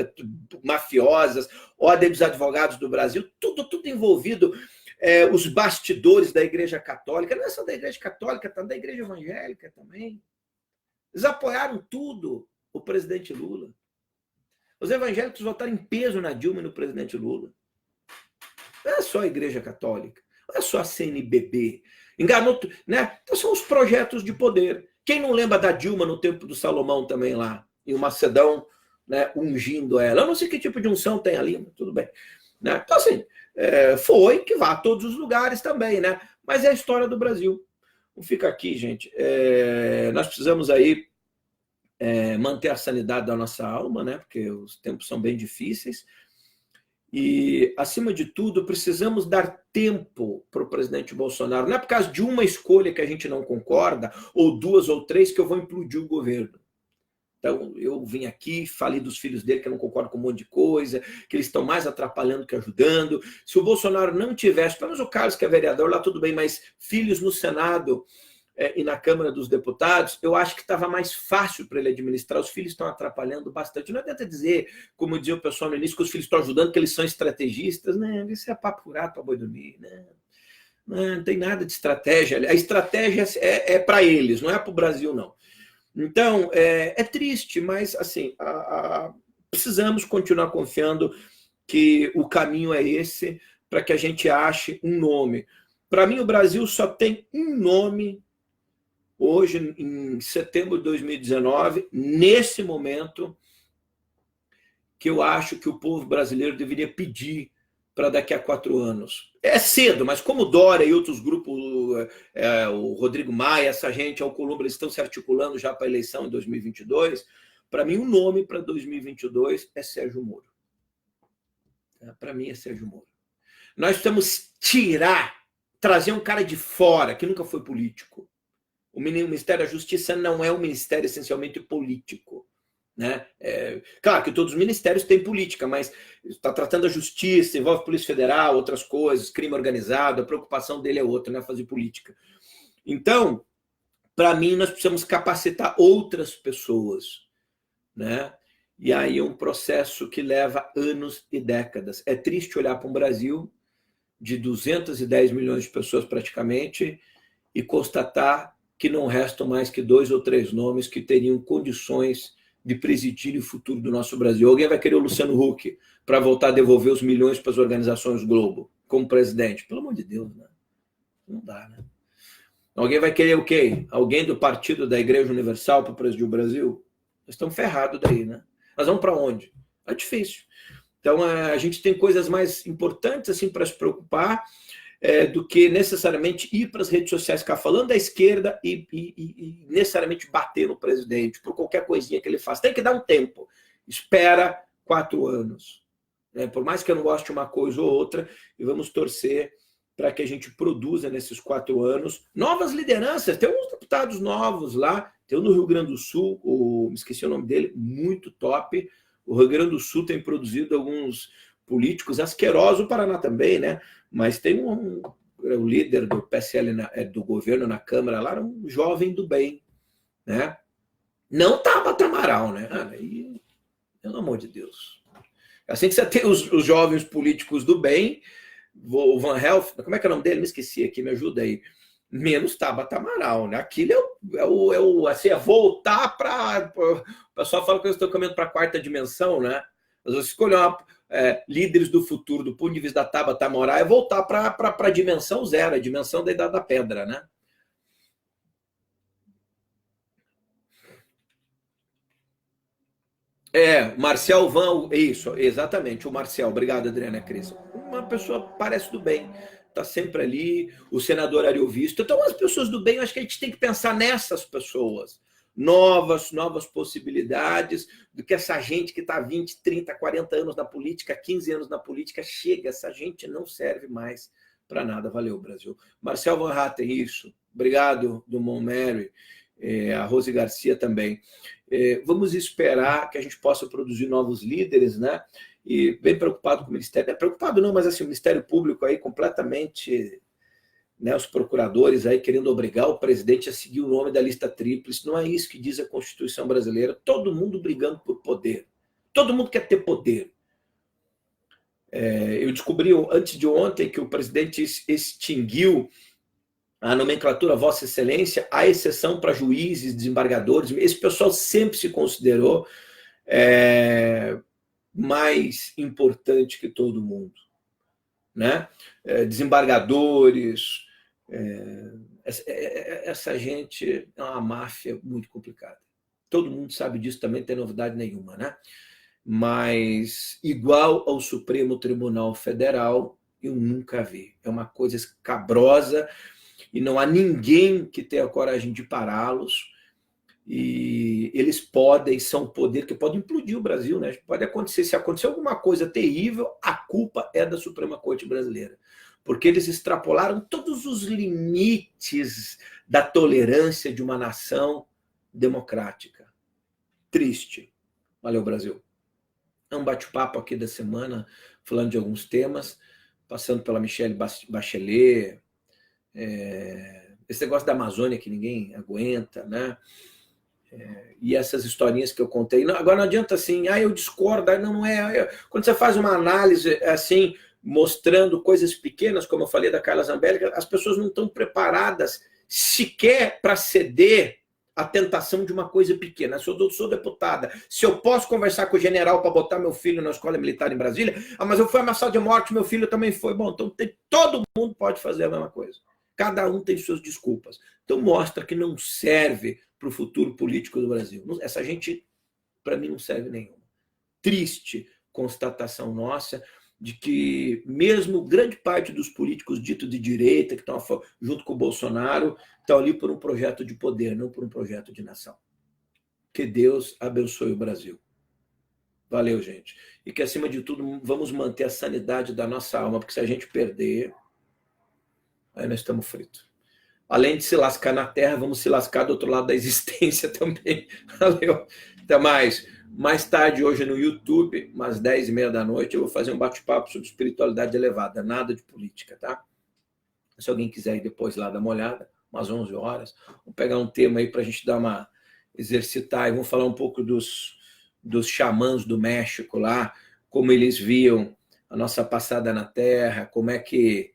mafiosas, ordem dos advogados do Brasil, tudo envolvido, os bastidores da Igreja Católica, não é só da Igreja Católica, tá da Igreja Evangélica também. Eles apoiaram tudo o presidente Lula. Os evangélicos votaram em peso na Dilma e no presidente Lula. Não é só a Igreja Católica, não é só a CNBB. Enganou, né? Então são os projetos de poder. Quem não lembra da Dilma no tempo do Salomão também lá, e o Macedão, né, ungindo ela? Eu não sei que tipo de unção tem ali, mas tudo bem. Né? Então, assim, foi que vá a todos os lugares também, né? Mas é a história do Brasil. Não fica aqui, gente. Nós precisamos aí manter a sanidade da nossa alma, né? Porque os tempos são bem difíceis. E, acima de tudo, precisamos dar tempo para o presidente Bolsonaro. Não é por causa de uma escolha que a gente não concorda, ou 2 ou 3, que eu vou implodir o governo. Então, eu vim aqui, falei dos filhos dele, que eu não concordo com um monte de coisa, que eles estão mais atrapalhando que ajudando. Se o Bolsonaro não tivesse, pelo menos o Carlos, que é vereador, lá tudo bem, mas filhos no Senado e na Câmara dos Deputados, eu acho que estava mais fácil para ele administrar. Os filhos estão atrapalhando bastante. Não adianta dizer, como dizia o pessoal no início, que os filhos estão ajudando, que eles são estrategistas. Né? Isso é papo furado para boi dormir. Né? Não tem nada de estratégia. A estratégia é para eles, não é para o Brasil, não. Então, é triste, mas assim, precisamos continuar confiando que o caminho é esse, para que a gente ache um nome. Para mim, o Brasil só tem um nome hoje, em setembro de 2019, nesse momento, que eu acho que o povo brasileiro deveria pedir para daqui a 4 anos. É cedo, mas como o Dória e outros grupos, o Rodrigo Maia, essa gente, ao Columba, eles estão se articulando já para a eleição em 2022, para mim o nome para 2022 é Sérgio Moro. Para mim é Sérgio Moro. Nós precisamos trazer um cara de fora, que nunca foi político. O Ministério da Justiça não é um ministério essencialmente político. Né? Claro que todos os ministérios têm política, mas está tratando a justiça, envolve Polícia Federal, outras coisas, crime organizado, a preocupação dele é outra, né? Fazer política. Então, para mim, nós precisamos capacitar outras pessoas. Né? E aí é um processo que leva anos e décadas. É triste olhar para um Brasil de 210 milhões de pessoas praticamente e constatar que não restam mais que 2 ou 3 nomes que teriam condições de presidir o futuro do nosso Brasil. Alguém vai querer o Luciano Huck para voltar a devolver os milhões para as organizações Globo como presidente? Pelo amor de Deus, né? Não dá, né? Alguém vai querer o quê? Alguém do partido da Igreja Universal para presidir o Brasil? Nós estamos ferrados daí, né? Nós vamos para onde? É difícil. Então, a gente tem coisas mais importantes assim para se preocupar do que necessariamente ir para as redes sociais, ficar falando da esquerda e necessariamente bater no presidente por qualquer coisinha que ele faça. Tem que dar um tempo. Espera 4 anos. Né? Por mais que eu não goste de uma coisa ou outra, e vamos torcer para que a gente produza nesses 4 anos novas lideranças. Tem uns deputados novos lá, tem um no Rio Grande do Sul, me esqueci o nome dele, muito top. O Rio Grande do Sul tem produzido alguns políticos asquerosos, o Paraná também, né? Mas tem o líder do PSL, do governo na Câmara lá, um jovem do bem, né? Não Tabata Amaral, né? Aí, pelo amor de Deus. Assim que você tem os jovens políticos do bem, o Van Helft, como é que é o nome dele? Me esqueci aqui, me ajuda aí. Menos Tabata Amaral, né? Aquilo assim, é voltar para... O pessoal fala que eu estou caminhando para a 4ª dimensão, né? Mas você escolher líderes do futuro, do ponto de vista da Tabata Amaral, é voltar para a dimensão 0, a dimensão da Idade da Pedra, né? Marcel Van, isso, exatamente, o Marcel. Obrigado, Adriana Cris. Uma pessoa parece do bem, está sempre ali, o senador Ariovisto. Então, as pessoas do bem, eu acho que a gente tem que pensar nessas pessoas. Novas possibilidades, do que essa gente que está 20, 30, 40 anos na política, 15 anos na política, chega, essa gente não serve mais para nada. Valeu, Brasil. Marcel Van Hatten, isso. Obrigado, Dumont Mary, a Rose Garcia também. Vamos esperar que a gente possa produzir novos líderes, né? E bem preocupado com o Ministério. Preocupado não, mas assim, o Ministério Público aí completamente... Né, os procuradores aí querendo obrigar o presidente a seguir o nome da lista tríplice. Não é isso que diz a Constituição brasileira. Todo mundo brigando por poder. Todo mundo quer ter poder. Eu descobri antes de ontem que o presidente extinguiu a nomenclatura Vossa Excelência, à exceção para juízes, desembargadores. Esse pessoal sempre se considerou mais importante que todo mundo. Né? Desembargadores... essa gente é uma máfia muito complicada. Todo mundo sabe disso também, não tem novidade nenhuma, né? Mas igual ao Supremo Tribunal Federal, eu nunca vi. É uma coisa escabrosa e não há ninguém que tenha coragem de pará-los. E eles são um poder que pode implodir o Brasil, né? Pode acontecer, se acontecer alguma coisa terrível, a culpa é da Suprema Corte Brasileira. Porque eles extrapolaram todos os limites da tolerância de uma nação democrática. Triste. Valeu, Brasil. É um bate-papo aqui da semana, falando de alguns temas, passando pela Michelle Bachelet, esse negócio da Amazônia que ninguém aguenta, né? E essas historinhas que eu contei. Agora não adianta assim, eu discordo, não é... Quando você faz uma análise assim... mostrando coisas pequenas, como eu falei da Carla Zambelli, as pessoas não estão preparadas sequer para ceder à tentação de uma coisa pequena. Eu sou deputada, se eu posso conversar com o general para botar meu filho na escola militar em Brasília, mas eu fui ameaçado de morte, meu filho também foi. Bom, então todo mundo pode fazer a mesma coisa. Cada um tem suas desculpas. Então mostra que não serve para o futuro político do Brasil. Essa gente, para mim, não serve nenhuma. Triste constatação nossa, de que mesmo grande parte dos políticos ditos de direita, que estão junto com o Bolsonaro, estão ali por um projeto de poder, não por um projeto de nação. Que Deus abençoe o Brasil. Valeu, gente. E que, acima de tudo, vamos manter a sanidade da nossa alma, porque se a gente perder, aí nós estamos fritos. Além de se lascar na terra, vamos se lascar do outro lado da existência também. Valeu. Até mais. Mais tarde, hoje no YouTube, umas 10h30 da noite, eu vou fazer um bate-papo sobre espiritualidade elevada, nada de política, tá? Se alguém quiser ir depois lá dar uma olhada, umas 11 horas, vou pegar um tema aí para a gente dar uma exercitar e vamos falar um pouco dos xamãs do México lá, como eles viam a nossa passada na Terra, como é que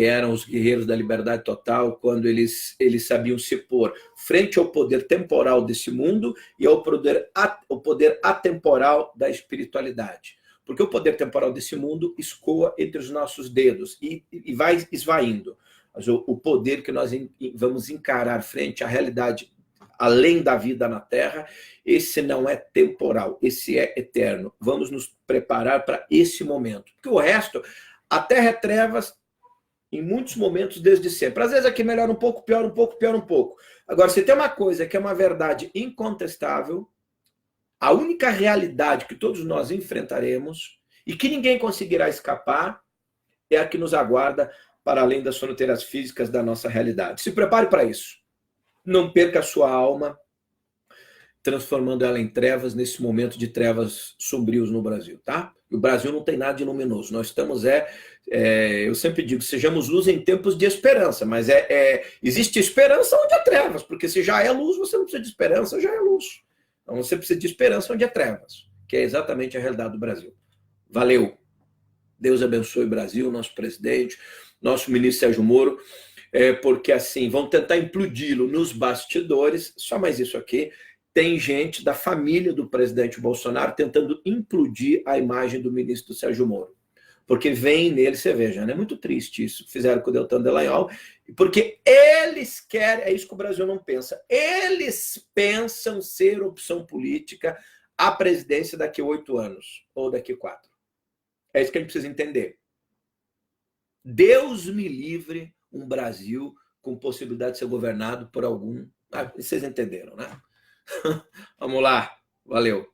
eram os guerreiros da liberdade total quando eles sabiam se pôr frente ao poder temporal desse mundo e ao poder atemporal da espiritualidade. Porque o poder temporal desse mundo escoa entre os nossos dedos e vai esvaindo. Mas o poder que nós vamos encarar frente à realidade além da vida na Terra, esse não é temporal, esse é eterno. Vamos nos preparar para esse momento. Porque o resto, a Terra é trevas, em muitos momentos desde sempre. Às vezes aqui melhora um pouco, piora um pouco, piora um pouco. Agora, se tem uma coisa que é uma verdade incontestável, a única realidade que todos nós enfrentaremos e que ninguém conseguirá escapar é a que nos aguarda para além das fronteiras físicas da nossa realidade. Se prepare para isso. Não perca a sua alma, transformando ela em trevas nesse momento de trevas sombrios no Brasil, tá? E o Brasil não tem nada de luminoso. Nós estamos, eu sempre digo, sejamos luz em tempos de esperança, mas existe esperança onde há trevas, porque se já é luz, você não precisa de esperança, já é luz. Então você precisa de esperança onde há trevas, que é exatamente a realidade do Brasil. Valeu. Deus abençoe o Brasil, nosso presidente, nosso ministro Sérgio Moro, porque assim, vão tentar implodi-lo nos bastidores, só mais isso aqui. Tem gente da família do presidente Bolsonaro tentando implodir a imagem do ministro Sérgio Moro. Porque vem nele, você veja, é muito triste isso que fizeram com o Deltan Dallagnol, porque eles querem, é isso que o Brasil não pensa, eles pensam ser opção política à presidência daqui a 8 anos, ou daqui a 4. É isso que a gente precisa entender. Deus me livre um Brasil com possibilidade de ser governado por algum... vocês entenderam, né? Vamos lá, valeu.